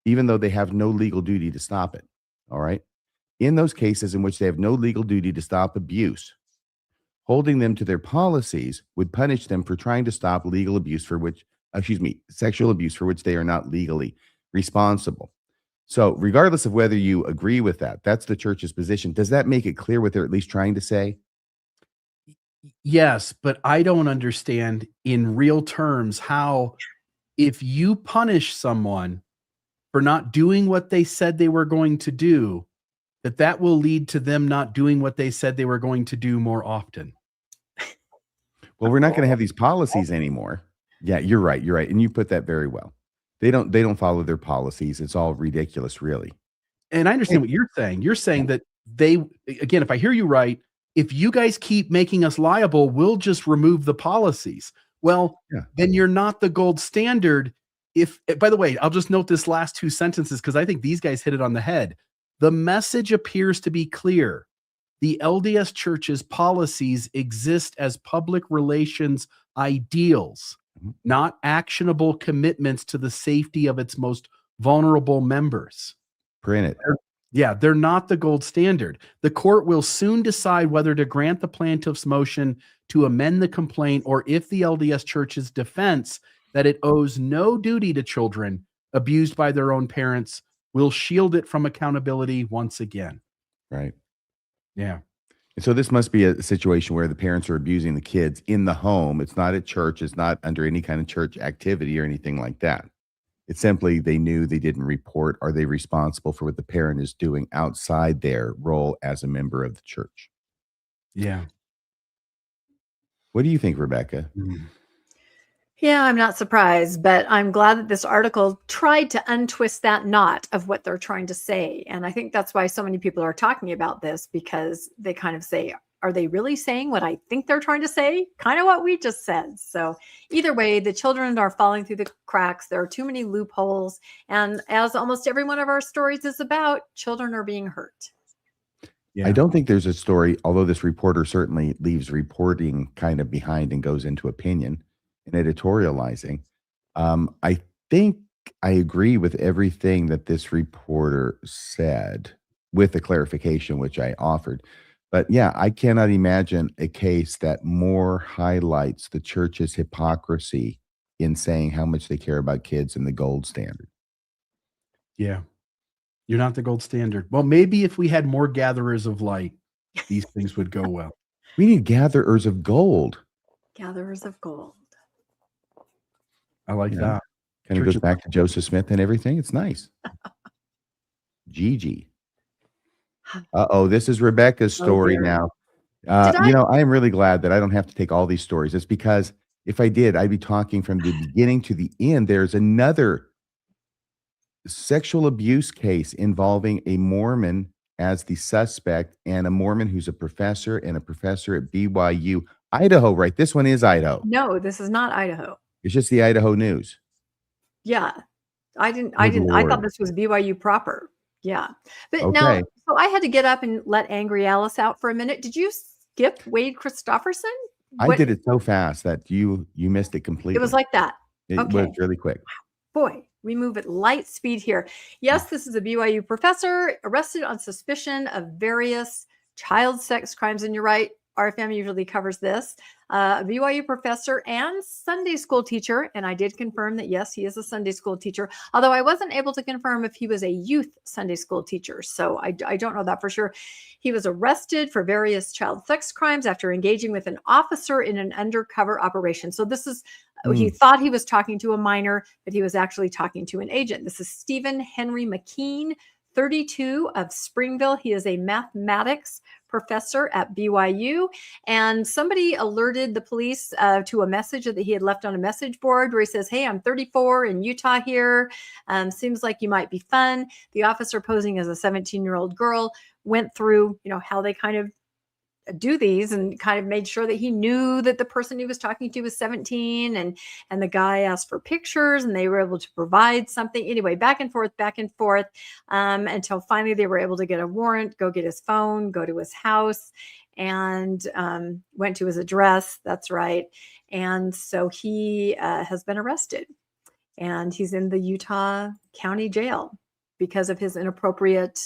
even though they have no legal duty to stop it. All right. In those cases in which they have no legal duty to stop abuse, holding them to their policies would punish them for trying to stop legal abuse sexual abuse for which they are not legally responsible. So regardless of whether you agree with that, that's the church's position. Does that make it clear what they're at least trying to say? Yes, but I don't understand in real terms how, if you punish someone for not doing what they said they were going to do, that will lead to them not doing what they said they were going to do more often. Well, we're not going to have these policies anymore. Yeah, you're right. You're right. And you put that very well. They don't follow their policies. It's all ridiculous, really. And I understand what you're saying. You're saying that again, if I hear you right, if you guys keep making us liable, we'll just remove the policies. Well, Then you're not the gold standard. By the way, I'll just note this last 2 sentences because I think these guys hit it on the head. The message appears to be clear. The LDS Church's policies exist as public relations ideals, not actionable commitments to the safety of its most vulnerable members. Print it. They're not the gold standard. The court will soon decide whether to grant the plaintiff's motion to amend the complaint, or if the LDS Church's defense that it owes no duty to children abused by their own parents will shield it from accountability once again. Right. Yeah. And so this must be a situation where the parents are abusing the kids in the home. It's not at church. It's not under any kind of church activity or anything like that. It's simply they knew they didn't report. Are they responsible for what the parent is doing outside their role as a member of the church? Yeah. What do you think, Rebecca? Yeah, I'm not surprised, but I'm glad that this article tried to untwist that knot of what they're trying to say. And I think that's why so many people are talking about this, because they kind of say, are they really saying what I think they're trying to say? Kind of what we just said. So either way, the children are falling through the cracks. There are too many loopholes. And as almost every one of our stories is about, children are being hurt. Yeah. I don't think there's a story, although this reporter certainly leaves reporting kind of behind and goes into opinion and editorializing. I think I agree with everything that this reporter said, with the clarification which I offered. But yeah, I cannot imagine a case that more highlights the church's hypocrisy in saying how much they care about kids and the gold standard. Yeah. You're not the gold standard. Well, maybe if we had more gatherers of light, these things would go well. We need gatherers of gold. Gatherers of gold. I like Yeah. that. Kind of Church goes back to Joseph Smith and everything. It's nice. Gigi. Uh-oh, this is Rebecca's story dear. now. Did I- I am really glad that I don't have to take all these stories. It's because if I did, I'd be talking from the beginning to the end. There's another sexual abuse case involving a Mormon as the suspect, and a Mormon who's a professor and a professor at BYU, Idaho, right? This one is Idaho. No, this is not Idaho. It's just the Idaho News. Yeah. I Good thought Lord. this was BYU proper. Yeah. But Okay. now, so I had to get up and let Angry Alice out for a minute. Did you skip Wade Christofferson? I did it so fast that you missed it completely. It was like that. It okay. was really quick. Boy, we move at light speed here. Yes, this is a BYU professor arrested on suspicion of various child sex crimes. And you're right, RFM usually covers this. A BYU professor and Sunday school teacher. And I did confirm that, yes, he is a Sunday school teacher, although I wasn't able to confirm if he was a youth Sunday school teacher. So I don't know that for sure. He was arrested for various child sex crimes after engaging with an officer in an undercover operation. So this is, he thought he was talking to a minor, but he was actually talking to an agent. This is Stephen Henry McKean, 32, of Springville. He is a mathematics professor at BYU. And somebody alerted the police to a message that he had left on a message board where he says, "Hey, I'm 34 in Utah here. Seems like you might be fun." The officer, posing as a 17-year-old girl, went through, how they kind of do these and kind of made sure that he knew that the person he was talking to was 17, and the guy asked for pictures and they were able to provide something. Anyway, back and forth until finally they were able to get a warrant, go get his phone, go to his house, and went to his address. That's right. And so he has been arrested and he's in the Utah County Jail because of his inappropriate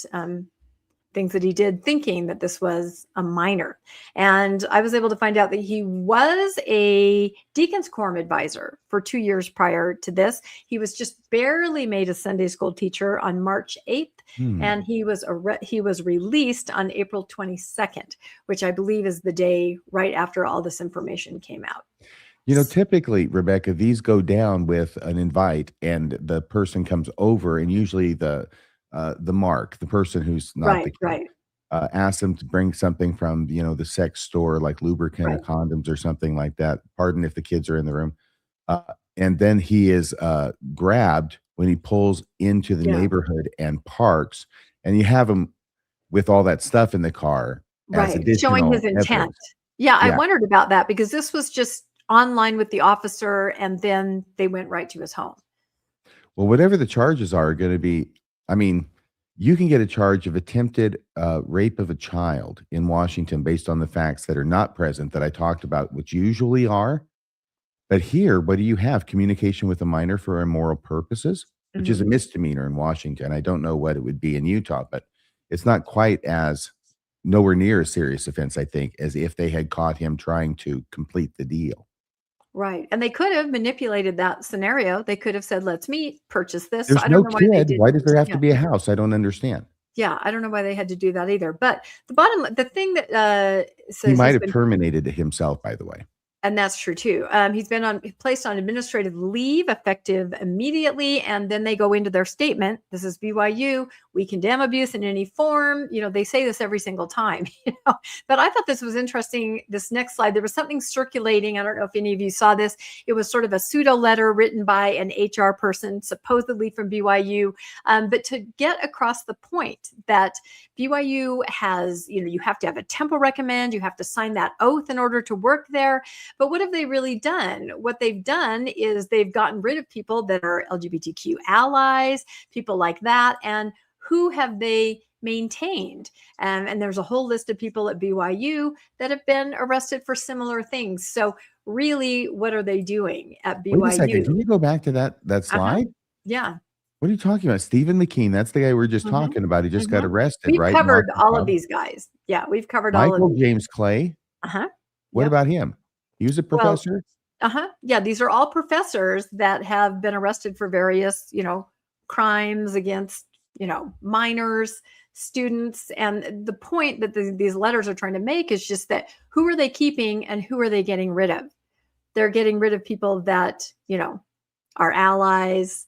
things that he did, thinking that this was a minor. And I was able to find out that he was a Deacon's Quorum advisor for 2 years prior to this. He was just barely made a Sunday school teacher on March 8th, and he was released on April 22nd, which I believe is the day right after all this information came out. Typically, Rebecca, these go down with an invite and the person comes over, and usually the mark, the person who's not the kid, asks them to bring something from, the sex store, like lubricant or condoms or something like that. Pardon if the kids are in the room. And then he is grabbed when he pulls into the neighborhood and parks, and you have him with all that stuff in the car. Showing his intent. Evidence. Yeah, I wondered about that because this was just online with the officer and then they went right to his home. Well, whatever the charges are going to be, you can get a charge of attempted rape of a child in Washington based on the facts that are not present that I talked about, which usually are. But here, what do you have? Communication with a minor for immoral purposes, which is a misdemeanor in Washington. I don't know what it would be in Utah, but it's not quite as nowhere near a serious offense, I think, as if they had caught him trying to complete the deal. Right. And they could have manipulated that scenario. They could have said, "Let's meet, purchase this." There's I don't no know why they kid. did. Why does there have to be a house? I don't understand. Yeah, I don't know why they had to do that either. But the thing that He might have terminated himself, by the way. And that's true too. He's been placed on administrative leave effective immediately. And then they go into their statement. This is BYU. We condemn abuse in any form. They say this every single time, but I thought this was interesting. This next slide, there was something circulating. I don't know if any of you saw this. It was sort of a pseudo letter written by an HR person, supposedly from BYU. But to get across the point that BYU has, you have to have a temple recommend, you have to sign that oath in order to work there. But what have they really done? What they've done is they've gotten rid of people that are LGBTQ allies, people like that. And who have they maintained? And there's a whole list of people at BYU that have been arrested for similar things. So really, what are they doing at BYU? Wait a second. Can you go back to that slide? Yeah. What are you talking about? Stephen McKean. That's the guy we were just Mhm. talking about. He just got arrested, We've right? covered Mark all Bob. of these guys. Yeah, we've covered all Michael of these. James Clay. What Yep. about him? He was a professor? Yeah, these are all professors that have been arrested for various, crimes against, minors, students. And the point that these letters are trying to make is just that who are they keeping and who are they getting rid of? They're getting rid of people that, are allies,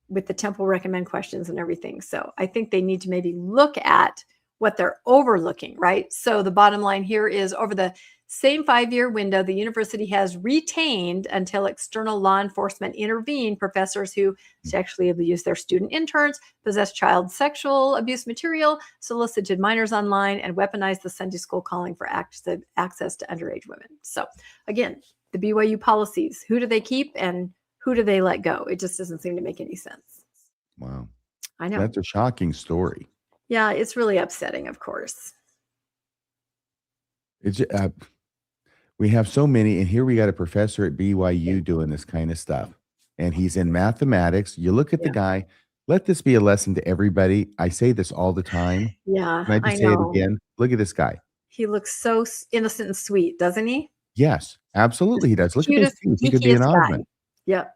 with the temple recommend questions and everything. So I think they need to maybe look at what they're overlooking, right? So the bottom line here is over the same 5-year window, the university has retained until external law enforcement intervene professors who sexually abuse their student interns, possess child sexual abuse material, solicited minors online, and weaponized the Sunday school calling for access to underage women. So again, the BYU policies, who do they keep and who do they let go? It just doesn't seem to make any sense. Wow. I know. That's a shocking story. Yeah, it's really upsetting, of course. It's we have so many, and here we got a professor at BYU doing this kind of stuff, and he's in mathematics. You look at the guy. Let this be a lesson to everybody. I say this all the time. Yeah, Can I just say it again? Look at this guy. He looks so innocent and sweet, doesn't he? Yes, absolutely he does. Look at those teeth. He could be an oddman. Yep.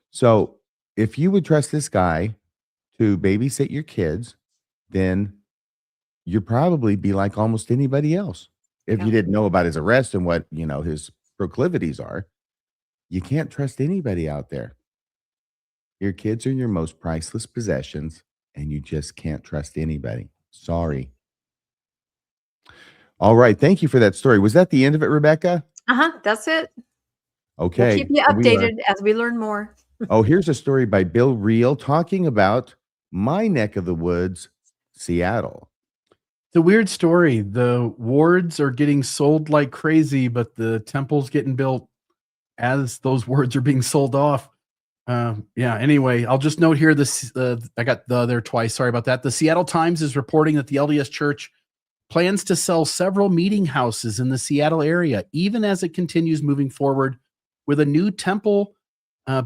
So if you would trust this guy to babysit your kids, then you'd probably be like almost anybody else. If you didn't know about his arrest and what, his proclivities are, you can't trust anybody out there. Your kids are your most priceless possessions, and you just can't trust anybody. Sorry. All right. Thank you for that story. Was that the end of it, Rebecca? That's it. Okay. We'll keep you updated as we learn more. Here's a story by Bill Reel talking about my neck of the woods, Seattle. It's a weird story. The wards are getting sold like crazy, but the temple's getting built as those wards are being sold off. Anyway, I'll just note here this. I got there twice. Sorry about that. The Seattle Times is reporting that the LDS Church plans to sell several meeting houses in the Seattle area, even as it continues moving forward with a new temple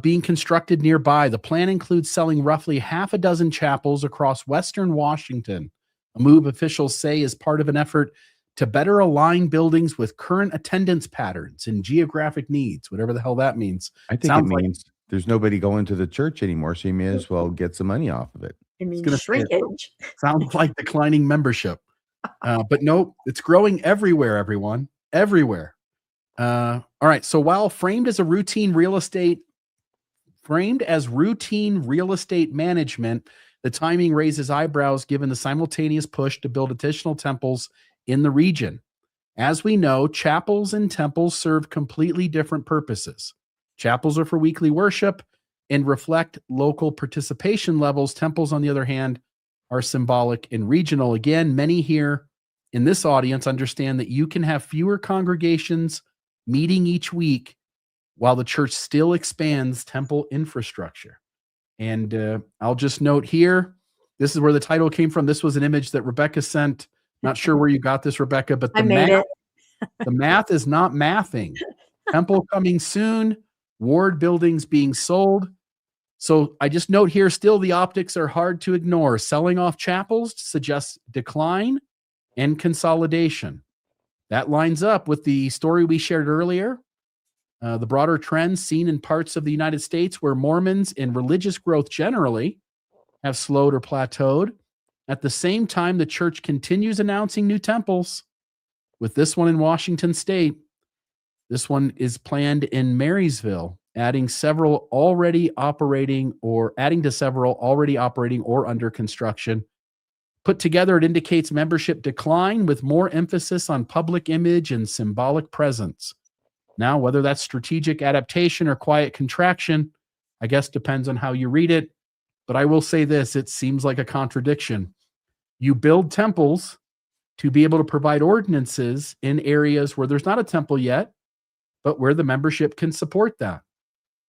being constructed nearby. The plan includes selling roughly half a dozen chapels across Western Washington, a move officials say is part of an effort to better align buildings with current attendance patterns and geographic needs, whatever the hell that means. I think it means there's nobody going to the church anymore, so you may as well get some money off of it. It means shrinkage. Sounds like declining membership. But no, it's growing everywhere, everyone. Everywhere. All right. So while framed as routine real estate management, the timing raises eyebrows given the simultaneous push to build additional temples in the region. As we know, chapels and temples serve completely different purposes. Chapels are for weekly worship and reflect local participation levels. Temples, on the other hand, are symbolic and regional. Again, many here in this audience understand that you can have fewer congregations meeting each week while the church still expands temple infrastructure. And I'll just note here, this is where the title came from. This was an image that Rebecca sent. Not sure where you got this, Rebecca, but the math is not mathing. Temple coming soon, ward buildings being sold. So I just note here, still the optics are hard to ignore. Selling off chapels suggests decline and consolidation. That lines up with the story we shared earlier. The broader trends seen in parts of the United States where Mormons and religious growth generally have slowed or plateaued. At the same time, the church continues announcing new temples. With this one in Washington State, this one is planned in Marysville, adding to several already operating or under construction. Put together, it indicates membership decline with more emphasis on public image and symbolic presence. Now, whether that's strategic adaptation or quiet contraction, I guess depends on how you read it. But I will say this, it seems like a contradiction. You build temples to be able to provide ordinances in areas where there's not a temple yet, but where the membership can support that.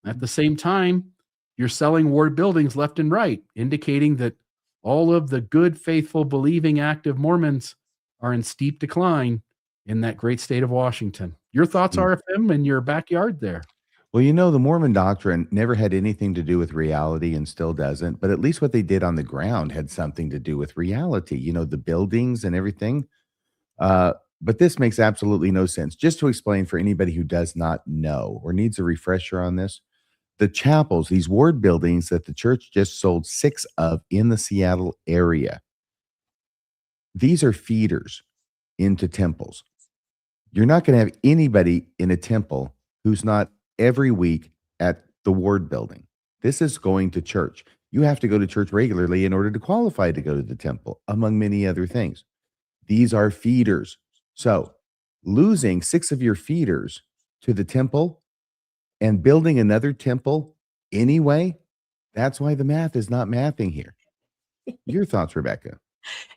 At the same time, you're selling ward buildings left and right, indicating that all of the good, faithful, believing, active Mormons are in steep decline in that great state of Washington. Your thoughts, RFM, in your backyard there? Well, the Mormon doctrine never had anything to do with reality and still doesn't, but at least what they did on the ground had something to do with reality, the buildings and everything. But this makes absolutely no sense. Just to explain for anybody who does not know or needs a refresher on this, the chapels, these ward buildings that the church just sold 6 of in the Seattle area, these are feeders into temples. You're not going to have anybody in a temple who's not every week at the ward building. This is going to church. You have to go to church regularly in order to qualify to go to the temple, among many other things. These are feeders. So losing 6 of your feeders to the temple and building another temple anyway, that's why the math is not mathing here. Your thoughts, Rebecca?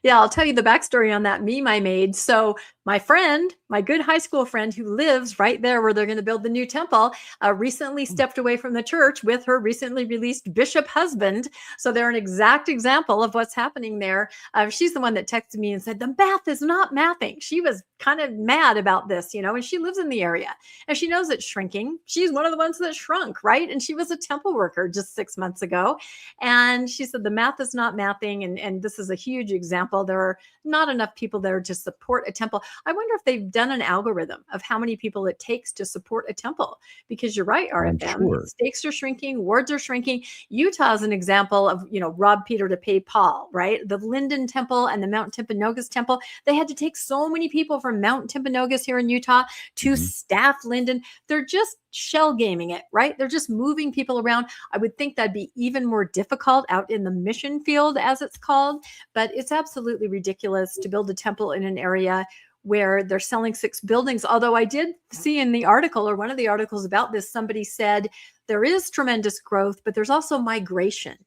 Yeah, I'll tell you the backstory on that meme I made. So my friend, my good high school friend who lives right there where they're going to build the new temple, recently stepped away from the church with her recently released bishop husband. So they're an exact example of what's happening there. She's the one that texted me and said, the math is not mathing. She was kind of mad about this, and she lives in the area and she knows it's shrinking. She's one of the ones that shrunk, right? And she was a temple worker just 6 months ago. And she said, the math is not mathing. And this is a huge example. There are not enough people there to support a temple. I wonder if they've done an algorithm of how many people it takes to support a temple, because you're right, RFM. Sure. Stakes are shrinking, wards are shrinking. Utah is an example of, rob Peter to pay Paul, right? The Linden Temple and the Mount Timpanogos Temple, they had to take so many people from Mount Timpanogos here in Utah to staff Linden. They're just shell gaming it, right? They're just moving people around. I would think that'd be even more difficult out in the mission field, as it's called, but it's absolutely ridiculous to build a temple in an area where they're selling 6 buildings. Although I did see in the article, or one of the articles about this, somebody said there is tremendous growth, but there's also migration.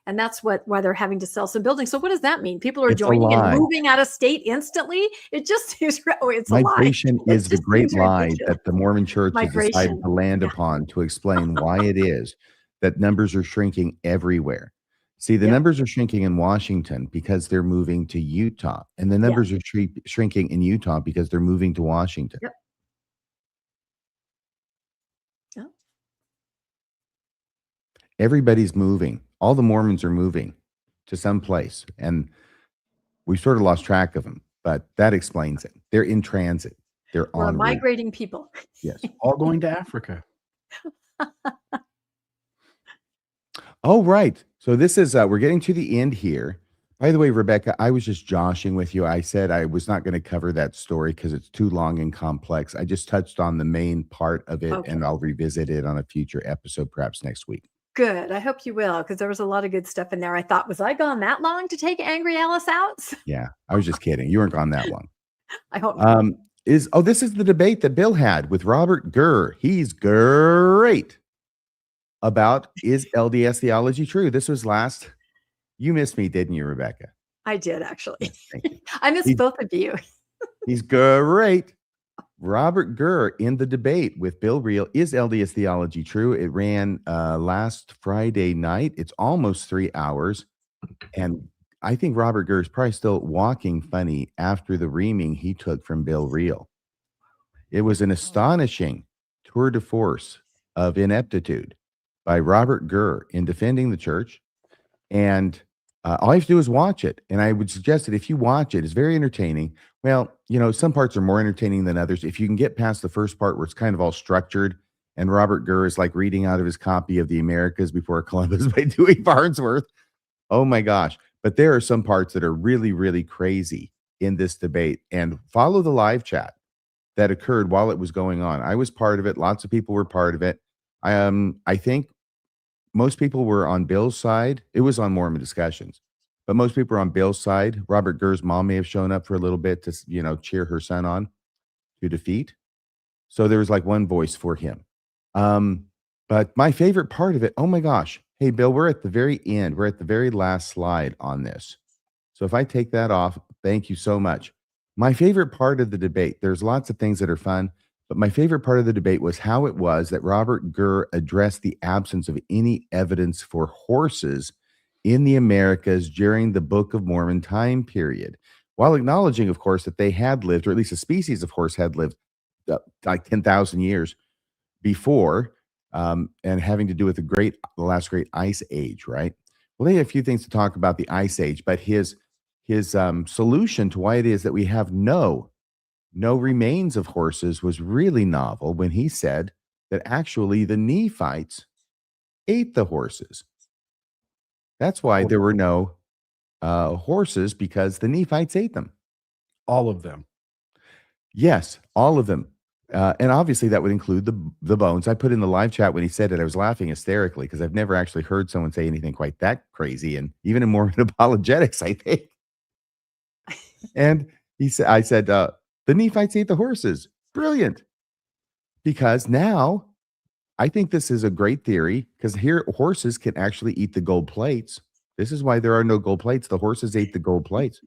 And that's why they're having to sell some buildings. So what does that mean? People are joining and moving out of state instantly? It just is, it's a lie. Migration is the great lie that the Mormon Church has decided to land upon to explain why it is that numbers are shrinking everywhere. See, the numbers are shrinking in Washington because they're moving to Utah, and the numbers are shrinking in Utah because they're moving to Washington. Everybody's moving. All the Mormons are moving to some place, and we sort of lost track of them, but that explains it. They're in transit. They're We're on migrating people. Yes. All going to Africa. Oh, right. So this is, we're getting to the end here. By the way, Rebecca, I was just joshing with you. I said I was not going to cover that story because it's too long and complex. I just touched on the main part of it, and I'll revisit it on a future episode, perhaps next week. Good. I hope you will, because there was a lot of good stuff in there. I thought, was I gone that long to take Angry Alice out? Yeah, I was just kidding. You weren't gone that long. I hope not. This is the debate that Bill had with Robert Gurr. He's great about, is LDS theology true? This was you missed me, didn't you, Rebecca? I did, actually. Yes, thank you. I missed both of you. He's great. Robert Gurr in the debate with Bill Reel, is LDS theology true? It ran last Friday night. It's almost 3 hours. And I think Robert Gurr is probably still walking funny after the reaming he took from Bill Reel. It was an astonishing tour de force of ineptitude by Robert Gurr in defending the church. And all you have to do is watch it. And I would suggest that if you watch it, it's very entertaining. Well, some parts are more entertaining than others. If you can get past the first part where it's kind of all structured, and Robert Gurr is like reading out of his copy of the Americas Before Columbus by Dewey Farnsworth. Oh my gosh. But there are some parts that are really, really crazy in this debate. And follow the live chat that occurred while it was going on. I was part of it. Lots of people were part of it. I think most people were on Bill's side. It was on Mormon Discussions, but most people were on Bill's side. Robert Gurr's mom may have shown up for a little bit to, cheer her son on to defeat. So there was like one voice for him. But my favorite part of it, oh my gosh. Hey, Bill, we're at the very end. We're at the very last slide on this. So if I take that off, thank you so much. My favorite part of the debate, there's lots of things that are fun, but my favorite part of the debate was how it was that Robert Gurr addressed the absence of any evidence for horses in the Americas during the Book of Mormon time period, while acknowledging, of course, that they had lived, or at least a species of horse had lived like 10,000 years before, and having to do with the last great ice age, right? Well, they had a few things to talk about the ice age, but his solution to why it is that we have no remains of horses was really novel when he said that actually the Nephites ate the horses. That's why there were no horses, because the Nephites ate them. All of them. Yes, all of them. And obviously that would include the bones. I put in the live chat when he said it, I was laughing hysterically because I've never actually heard someone say anything quite that crazy. And even in Mormon apologetics, I think. And I said, the Nephites ate the horses. Brilliant. Because now I think this is a great theory, because here horses can actually eat the gold plates. This is why there are no gold plates. The horses ate the gold plates.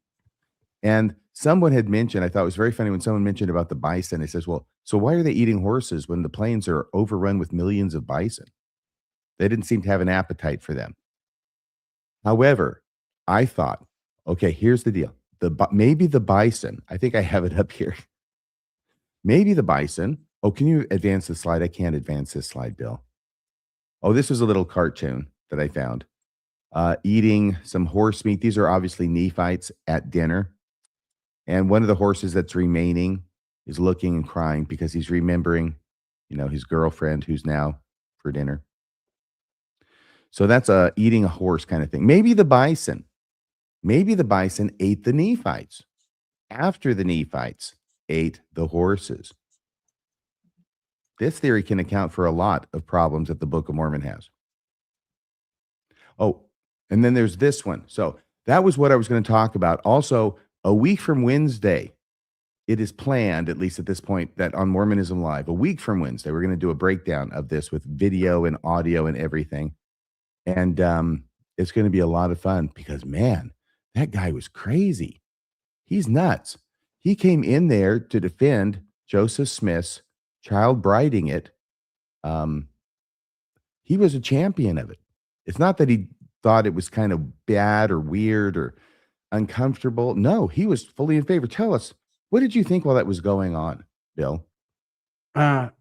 And someone had mentioned, I thought it was very funny when someone mentioned about the bison. It says, well, so why are they eating horses when the plains are overrun with millions of bison? They didn't seem to have an appetite for them. However, I thought, okay, here's the deal. Maybe the bison, I think I have it up here. Maybe the bison. Oh, can you advance the slide? I can't advance this slide, Bill. Oh, this was a little cartoon that I found. Eating some horse meat. These are obviously Nephites at dinner. And one of the horses that's remaining is looking and crying because he's remembering, his girlfriend who's now for dinner. So that's eating a horse kind of thing. Maybe the bison ate the Nephites after the Nephites ate the horses. This theory can account for a lot of problems that the Book of Mormon has. Oh, and then there's this one. So that was what I was going to talk about. Also, a week from Wednesday, it is planned, at least at this point, that on Mormonism Live, a week from Wednesday, we're going to do a breakdown of this with video and audio and everything. And it's going to be a lot of fun because, man, that guy was crazy. He's nuts. He came in there to defend Joseph Smith's child briding it. He was a champion of it. It's not that he thought it was kind of bad or weird or uncomfortable. No, he was fully in favor. Tell us, what did you think while that was going on, Bill?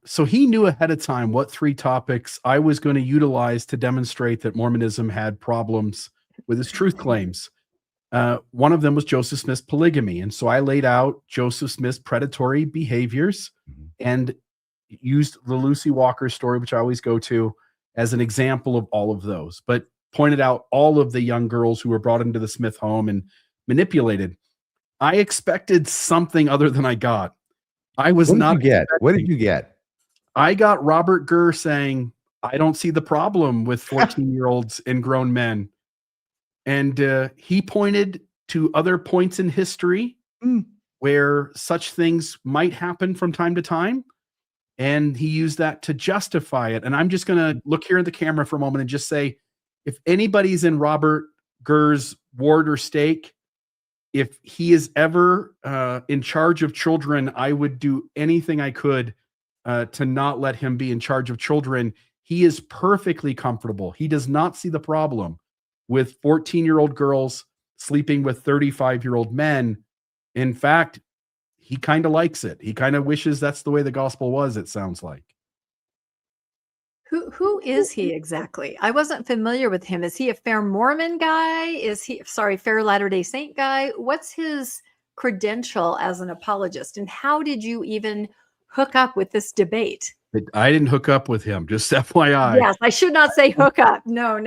So he knew ahead of time what 3 topics I was going to utilize to demonstrate that Mormonism had problems with its truth claims. One of them was Joseph Smith's polygamy. And so I laid out Joseph Smith's predatory behaviors and used the Lucy Walker story, which I always go to, as an example of all of those, but pointed out all of the young girls who were brought into the Smith home and manipulated. I expected something other than I got. I was not. What did you get? I got Robert Gurr saying, I don't see the problem with 14-year-olds and grown men. And he pointed to other points in history where such things might happen from time to time. And he used that to justify it. And I'm just going to look here at the camera for a moment and just say, if anybody's in Robert Gurr's ward or stake, if he is ever in charge of children, I would do anything I could to not let him be in charge of children. He is perfectly comfortable. He does not see the problem with 14-year-old girls sleeping with 35-year-old men. In fact, he kind of likes it. He kind of wishes that's the way the gospel was, it sounds like. Who is he exactly? I wasn't familiar with him. Is he a fair Mormon guy? Is he, fair Latter-day Saint guy? What's his credential as an apologist? And how did you even hook up with this debate? I didn't hook up with him, just FYI. Yes, I should not say hook up. No.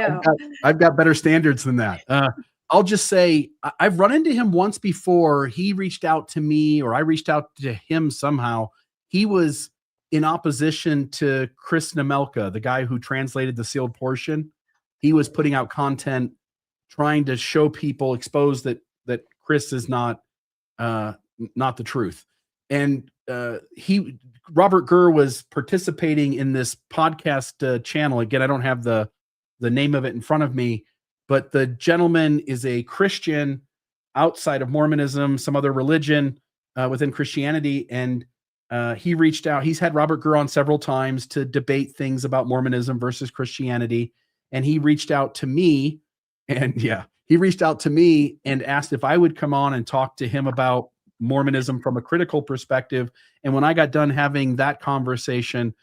I've got better standards than that. I'll just say I've run into him once before. He reached out to me, or I reached out to him somehow. He was in opposition to Chris Nemelka, the guy who translated the sealed portion. He was putting out content trying to show people, expose that Chris is not the truth. And Robert Gurr was participating in this podcast channel. Again, I don't have the name of it in front of me, but the gentleman is a Christian outside of Mormonism, some other religion within Christianity. And he reached out. He's had Robert Gurr on several times to debate things about Mormonism versus Christianity. And he reached out to me And yeah, he reached out to me and asked if I would come on and talk to him about Mormonism from a critical perspective. And when I got done having that conversation,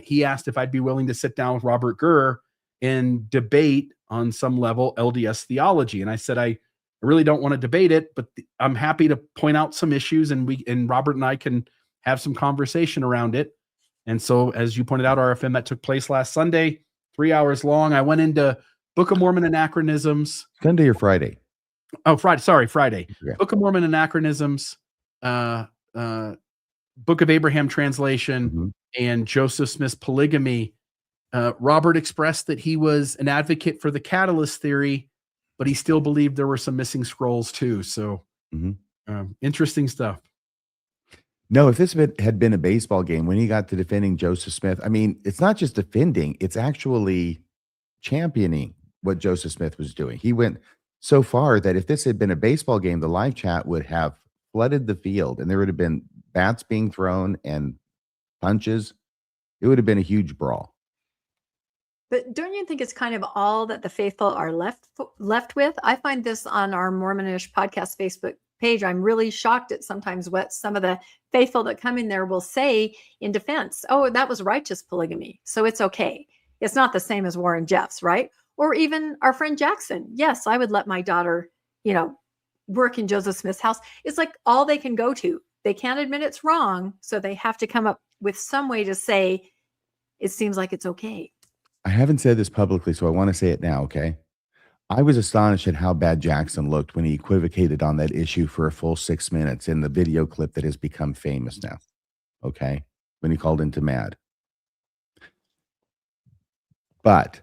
he asked if I'd be willing to sit down with Robert Gurr and debate on some level LDS theology. And I said, I really don't want to debate it, but I'm happy to point out some issues, and Robert and I can have some conversation around it. And so, as you pointed out, RFM, that took place last Sunday, 3 hours long. I went into Book of Mormon anachronisms. Sunday or Friday? Oh, Friday. Sorry, Friday. Yeah. Book of Mormon anachronisms, Book of Abraham translation, and Joseph Smith's polygamy. Robert expressed that he was an advocate for the catalyst theory, but he still believed there were some missing scrolls too. So interesting stuff. No, if this had been a baseball game, when he got to defending Joseph Smith, I mean, it's not just defending, it's actually championing what Joseph Smith was doing. He went so far that if this had been a baseball game, the live chat would have flooded the field and there would have been bats being thrown and punches. It would have been a huge brawl. But don't you think it's kind of all that the faithful are left with? I find this on our Mormonish podcast Facebook page. I'm really shocked at sometimes what some of the faithful that come in there will say in defense. Oh, that was righteous polygamy, so it's okay. It's not the same as Warren Jeffs, right? Or even our friend Jackson. Yes, I would let my daughter, work in Joseph Smith's house. It's like all they can go to. They can't admit it's wrong, so they have to come up with some way to say it seems like it's okay. I haven't said this publicly, so I want to say it now, okay? I was astonished at how bad Jackson looked when he equivocated on that issue for a full 6 minutes in the video clip that has become famous now, okay? When he called into Mad. But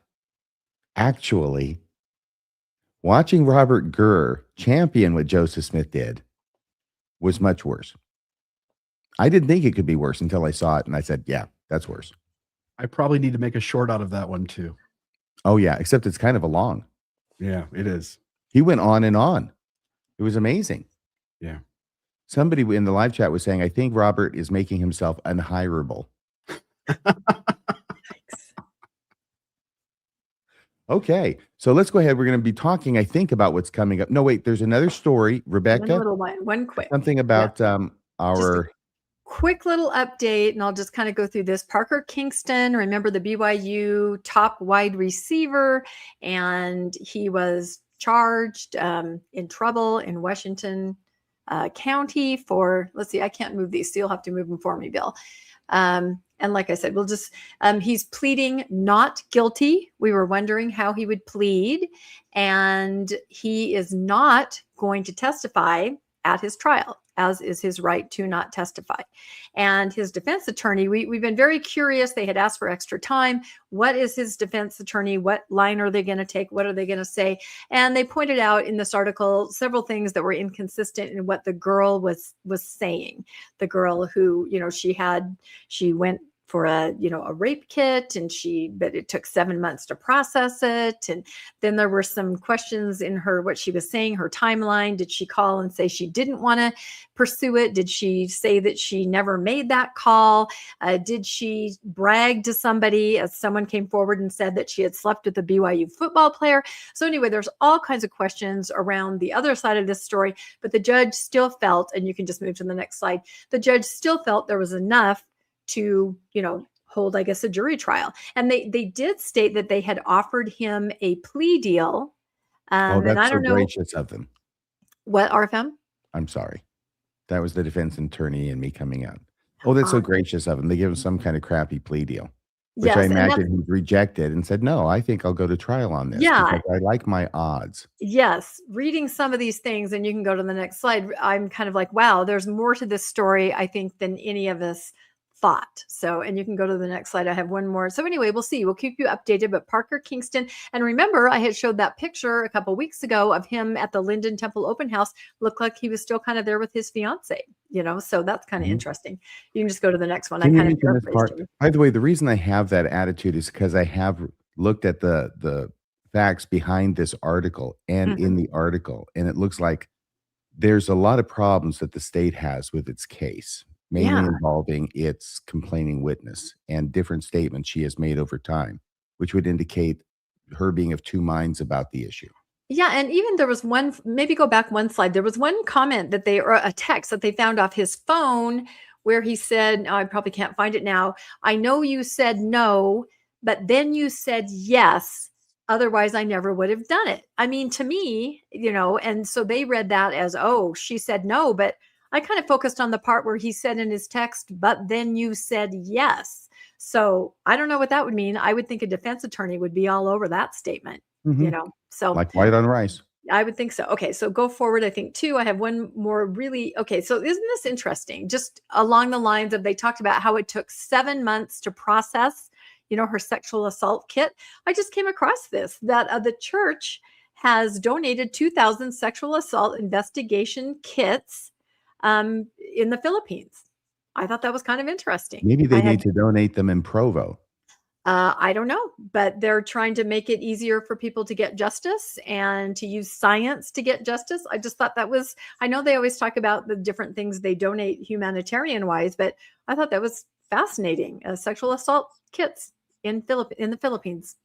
actually, watching Robert Gurr champion what Joseph Smith did was much worse. I didn't think it could be worse until I saw it, and I said, yeah, that's worse. I probably need to make a short out of that one too. Oh, yeah, except it's kind of a long. Yeah, it is. He went on and on. It was amazing. Yeah. Somebody in the live chat was saying, I think Robert is making himself unhireable. Okay, so let's go ahead. We're going to be talking, I think, about what's coming up. No, wait, there's another story, Rebecca. One quick. Something about our... Quick little update, and I'll just kind of go through this. Parker Kingston, remember the BYU top wide receiver, and he was charged in trouble in Washington County for, let's see, I can't move these, so you'll have to move them for me, Bill. And like I said, we'll just, he's pleading not guilty. We were wondering how he would plead, and he is not going to testify at his trial, as is his right to not testify. And his defense attorney, we've been very curious. They had asked for extra time. What is his defense attorney? What line are they going to take? What are they going to say? And they pointed out in this article several things that were inconsistent in what the girl was saying. The girl who, she went for a rape kit, but it took 7 months to process it. And then there were some questions in what she was saying, her timeline. Did she call and say she didn't want to pursue it? Did she say that she never made that call? Did she brag to somebody as someone came forward and said that she had slept with a BYU football player? So anyway, there's all kinds of questions around the other side of this story, but the judge still felt, and you can just move to the next slide, the judge still felt there was enough to, hold, I guess, a jury trial. And they did state that they had offered him a plea deal. That's and I don't know, gracious of them. What, RFM? I'm sorry. That was the defense attorney and me coming out. Oh, that's so gracious of them. They give him some kind of crappy plea deal, which I imagine he rejected and said, no, I think I'll go to trial on this. Yeah. Because I like my odds. Yes. Reading some of these things, and you can go to the next slide, I'm kind of like, wow, there's more to this story, I think, than any of us thought. So, and you can go to the next slide. I have one more. So anyway, we'll see. We'll keep you updated. But Parker Kingston, and remember, I had showed that picture a couple of weeks ago of him at the Linden Temple Open House. Looked like he was still kind of there with his fiance, so that's kind of interesting. You can just go to the next one. By the way, the reason I have that attitude is because I have looked at the facts behind this article and in the article, and it looks like there's a lot of problems that the state has with its case, mainly involving its complaining witness and different statements she has made over time, which would indicate her being of two minds about the issue. Yeah, and even there was one, maybe go back one slide. There was one comment that they, or a text that they found off his phone where he said, oh, I probably can't find it now. I know you said no, but then you said yes. Otherwise, I never would have done it. I mean, to me, and so they read that as, oh, she said no. But I kind of focused on the part where he said in his text, but then you said yes. So I don't know what that would mean. I would think a defense attorney would be all over that statement, Mhm. So Like white on rice. I would think so. Okay, so go forward. I think too. I have one more really. Okay, so isn't this interesting? Just along the lines of they talked about how it took 7 months to process, her sexual assault kit. I just came across this that the church has donated 2,000 sexual assault investigation kits in the Philippines. I thought that was kind of interesting. Maybe I they had need to donate them in Provo. I don't know, but they're trying to make it easier for people to get justice and to use science to get justice. I just thought that was, I know they always talk about the different things they donate humanitarian wise, but I thought that was fascinating. Sexual assault kits in the Philippines.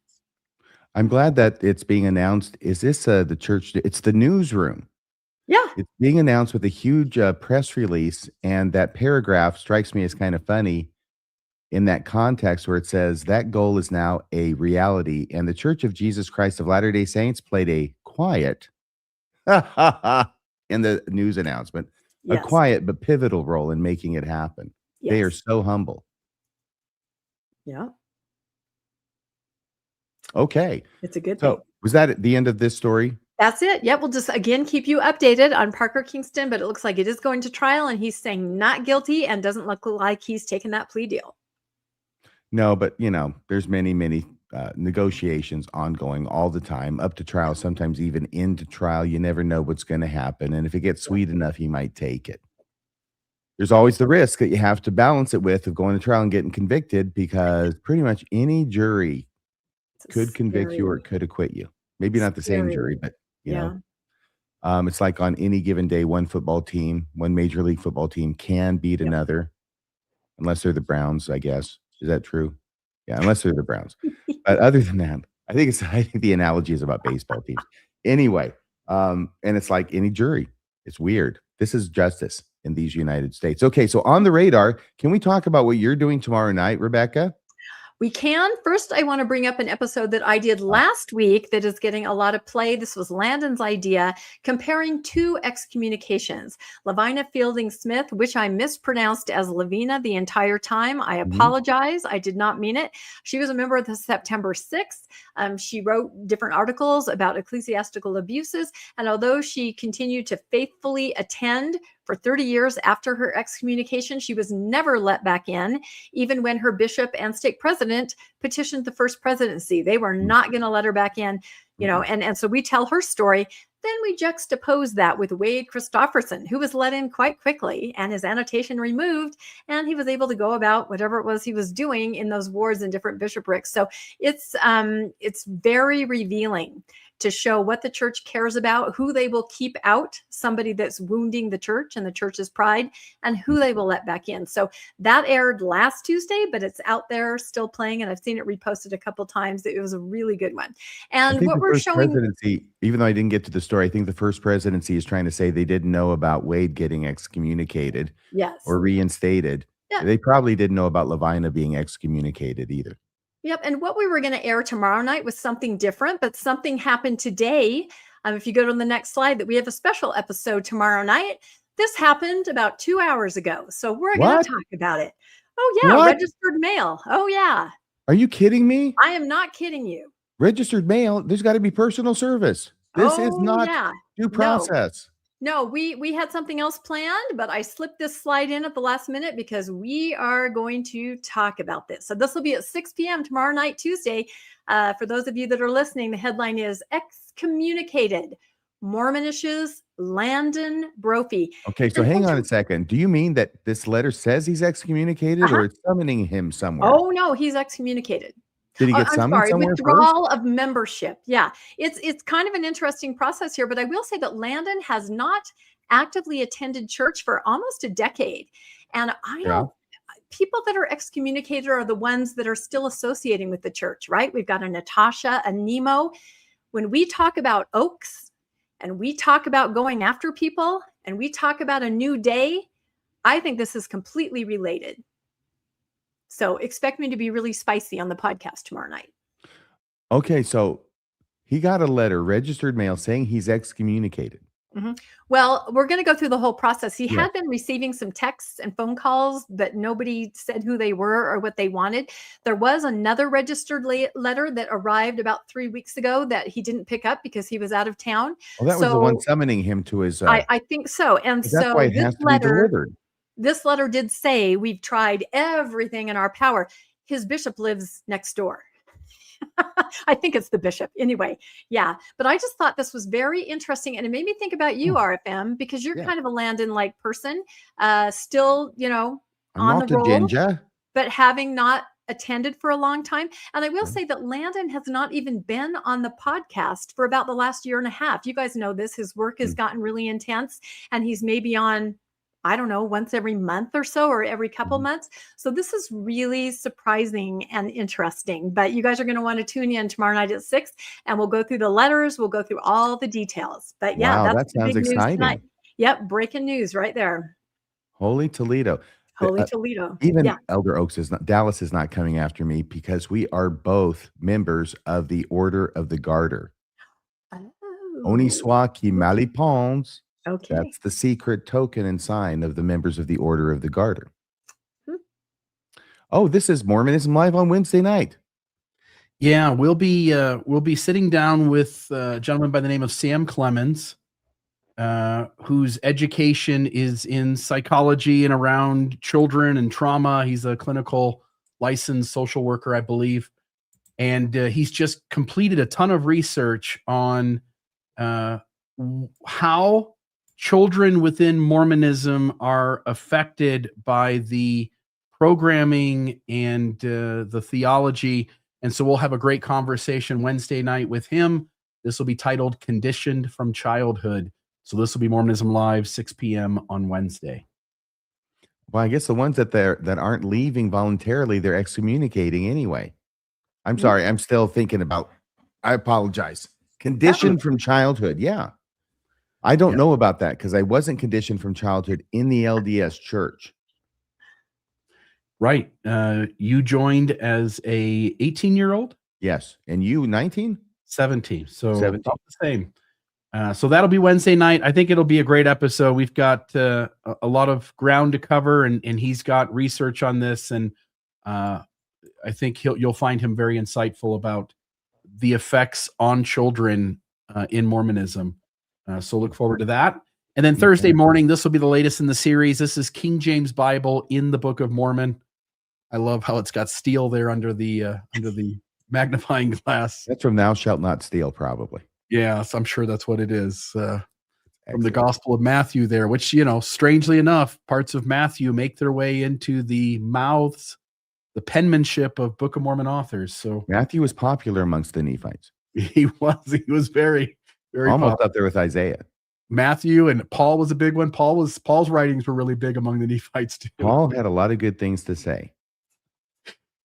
I'm glad that it's being announced. Is this the church? It's the newsroom. Yeah. It's being announced with a huge press release, and that paragraph strikes me as kind of funny in that context where it says that goal is now a reality, and the Church of Jesus Christ of Latter-day Saints played a quiet in the news announcement, a Yes. quiet but pivotal role in making it happen. They are Yes. so humble. Yeah. Okay. It's a good thing. So was that at the end of this story? That's it. Yep. We'll just again keep you updated on Parker Kingston, but it looks like it is going to trial and he's saying not guilty and doesn't look like he's taken that plea deal. No, but there's many negotiations ongoing all the time, up to trial, sometimes even into trial. You never know what's going to happen, and if it gets sweet enough, he might take it. There's always the risk that you have to balance it with of going to trial and getting convicted, because pretty much any jury could convict you or it could acquit you. Maybe not the same jury, but it's like on any given day, one major league football team can beat another, unless they're the Browns, I guess. Is that true? Yeah, unless they're the Browns. But other than that, I think the analogy is about baseball teams. Anyway, and it's like any jury. It's weird. This is justice in these United States. Okay, so on the radar, can we talk about what you're doing tomorrow night, Rebecca? We can. First, I want to bring up an episode that I did last week that is getting a lot of play. This was Landon's idea, comparing two excommunications. Lavina Fielding Smith, which I mispronounced as Lavina the entire time. I apologize. I did not mean it. She was a member of the September 6th. She wrote different articles about ecclesiastical abuses. And although she continued to faithfully attend for 30 years after her excommunication, she was never let back in, even when her bishop and stake president petitioned the first presidency. They were not going to let her back in, and so we tell her story. Then we juxtapose that with Wade Christofferson, who was let in quite quickly and his annotation removed, and he was able to go about whatever it was he was doing in those wards and different bishoprics. So it's very revealing to show what the church cares about, who they will keep out, somebody that's wounding the church and the church's pride, and who they will let back in. So that aired last Tuesday, but it's out there still playing, and I've seen it reposted a couple times. It was a really good one. And what we're showing, presidency, even though I didn't get to the story, I think the first presidency is trying to say they didn't know about Wade getting excommunicated or reinstated. Yeah. They probably didn't know about Lavina being excommunicated either. Yep. And what we were going to air tomorrow night was something different, but something happened today. If you go to the next slide, that we have a special episode tomorrow night. This happened about 2 hours ago. So we're going to talk about it. Oh, yeah. What? Registered mail. Oh, yeah. Are you kidding me? I am not kidding you. Registered mail, there's got to be personal service. This is not due process. No, we had something else planned, but I slipped this slide in at the last minute because we are going to talk about this. So this will be at 6 p.m. tomorrow night, Tuesday. For those of you that are listening, the headline is Excommunicated, Mormon Issues, Landon Brophy. Okay, so hang on a second. Do you mean that this letter says he's excommunicated or it's summoning him somewhere? Oh, no, he's excommunicated. Did he get summoned somewhere withdrawal of membership. Yeah, it's kind of an interesting process here, but I will say that Landon has not actively attended church for almost a decade. And I don't, people that are excommunicated are the ones that are still associating with the church, right? We've got a Natasha, a Nemo. when we talk about oaks and we talk about going after people and we talk about a new day, I think this is completely related. So expect me to be really spicy on the podcast tomorrow night. Okay, so he got a letter, registered mail, saying he's excommunicated. Well, we're going to go through the whole process. He Yeah. had been receiving some texts and phone calls, but nobody said who they were or what they wanted. There was another registered letter that arrived about 3 weeks ago that he didn't pick up because he was out of town. Well, that was the one summoning him to his. I think so. And that's so why it has to be delivered. This letter did say, we've tried everything in our power. His bishop lives next door. I think it's the bishop. Anyway, yeah. But I just thought this was very interesting. And it made me think about you, RFM, because you're kind of a Landon-like person, still, you know, I'm on not the roll, ginger, but having not attended for a long time. And I will say that Landon has not even been on the podcast for about the last year and a half. You guys know this. His work has gotten really intense, and he's maybe on, I don't know, once every month or so, or every couple months. So this is really surprising and interesting. But you guys are going to want to tune in tomorrow night at 6, and we'll go through the letters. We'll go through all the details. But yeah, wow, that's that sounds big news exciting. tonight. Yep, breaking news right there. Holy Toledo. Holy Toledo. Even Elder Oaks Dallas is not coming after me because we are both members of the Order of the Garter. Oniswaki Malipons. Okay. That's the secret token and sign of the members of the Order of the Garter. Oh, this is Mormonism Live on Wednesday night. Yeah, we'll be sitting down with a gentleman by the name of Sam Clemens, whose education is in psychology and around children and trauma. He's a clinical licensed social worker, I believe. And he's just completed a ton of research on how children within Mormonism are affected by the programming and the theology. And so we'll have a great conversation Wednesday night with him. This will be titled Conditioned from Childhood. So this will be Mormonism Live, 6 p.m. on Wednesday. Well, I guess the ones that aren't leaving voluntarily, they're excommunicating anyway. I'm sorry. I'm still thinking about, I apologize. Conditioned from childhood. Yeah. I don't know about that because I wasn't conditioned from childhood in the LDS Church. Right. You joined as a 18-year-old? Yes. And you, 19? 17. So 17. About the same. So that'll be Wednesday night. I think it'll be a great episode. We've got a lot of ground to cover, and he's got research on this. And I think you'll find him very insightful about the effects on children in Mormonism. So look forward to that. And then Thursday morning, this will be the latest in the series. This is King James Bible in the Book of Mormon. I love how it's got steel there under the magnifying glass. That's from Thou Shalt Not Steal, probably. Yeah, so I'm sure that's what it is. From the Gospel of Matthew there, which, you know, strangely enough, parts of Matthew make their way into the mouths, the penmanship of Book of Mormon authors. So Matthew was popular amongst the Nephites. He was very, very almost popular. up there with Isaiah. Matthew and Paul was a big one. Paul's writings were really big among the Nephites too. Paul had a lot of good things to say.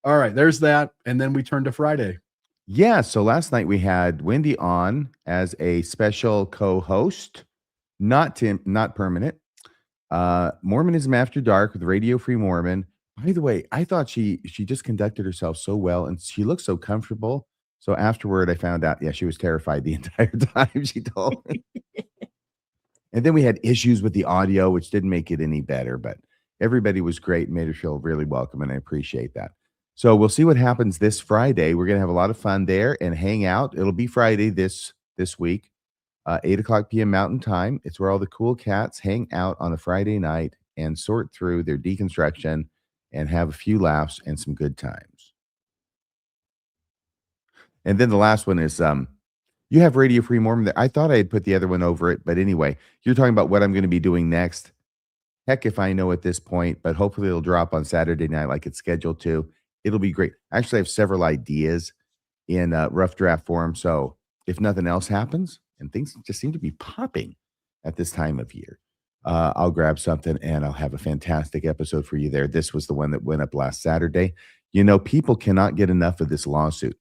All right, there's that. And then we turn to Friday. Yeah, so last night we had Wendy on as a special co-host, not permanent. Mormonism After Dark with Radio Free Mormon. By the way, I thought she just conducted herself so well, and she looked so comfortable. So afterward, I found out, she was terrified the entire time, she told me. And then we had issues with the audio, which didn't make it any better, but everybody was great and made her feel really welcome, and I appreciate that. So we'll see what happens this Friday. We're going to have a lot of fun there and hang out. It'll be Friday this week, 8:00 p.m. Mountain Time. It's where all the cool cats hang out on a Friday night and sort through their deconstruction and have a few laughs and some good times. And then the last one is you have Radio Free Mormon there. I thought I had put the other one over it, but anyway, you're talking about what I'm going to be doing next. Heck if I know at this point, but hopefully it'll drop on Saturday night like it's scheduled to. It'll be great. Actually, I have several ideas in rough draft form. So if nothing else happens, and things just seem to be popping at this time of year, I'll grab something and I'll have a fantastic episode for you there. This was the one that went up last Saturday. You know, people cannot get enough of this lawsuit.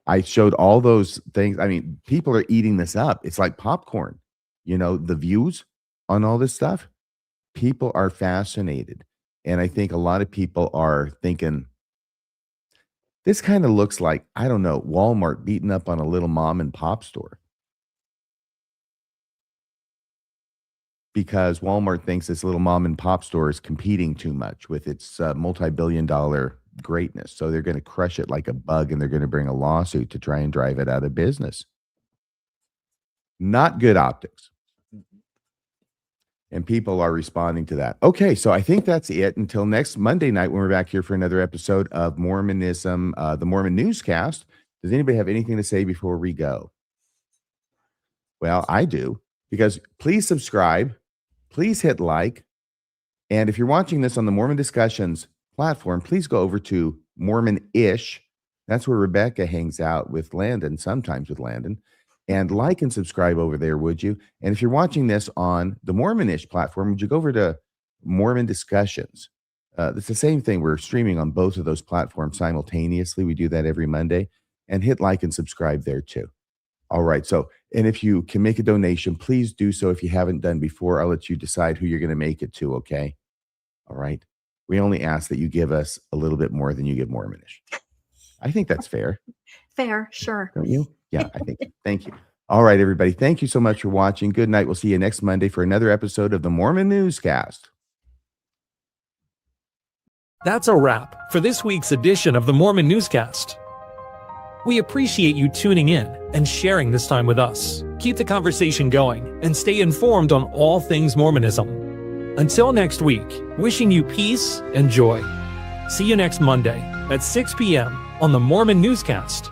I showed all those things. I mean, people are eating this up. It's like popcorn, the views on all this stuff. People are fascinated. And I think a lot of people are thinking, this kind of looks like, I don't know, Walmart beating up on a little mom and pop store. Because Walmart thinks this little mom and pop store is competing too much with its multi-billion-dollar greatness. So they're going to crush it like a bug, and they're going to bring a lawsuit to try and drive it out of business. Not good optics. And people are responding to that. Okay, so I think that's it until next Monday night when we're back here for another episode of Mormonism, the Mormon Newscast. Does anybody have anything to say before we go? Well, I do, because please subscribe, please hit like, and if you're watching this on the Mormon Discussions platform, please go over to Mormon-ish. That's where Rebecca hangs out with Landon, sometimes with Landon. And like and subscribe over there, would you? And if you're watching this on the Mormon-ish platform, would you go over to Mormon Discussions? It's the same thing. We're streaming on both of those platforms simultaneously. We do that every Monday. And hit like and subscribe there too. All right. So, and if you can make a donation, please do so. If you haven't done before, I'll let you decide who you're going to make it to, okay? All right. We only ask that you give us a little bit more than you give Mormon-ish. I think that's fair. Fair, sure. Don't you? Yeah, I think. Thank you. All right, everybody. Thank you so much for watching. Good night. We'll see you next Monday for another episode of the Mormon Newscast. That's a wrap for this week's edition of the Mormon Newscast. We appreciate you tuning in and sharing this time with us. Keep the conversation going and stay informed on all things Mormonism. Until next week, wishing you peace and joy. See you next Monday at 6 p.m. on the Mormon Newscast.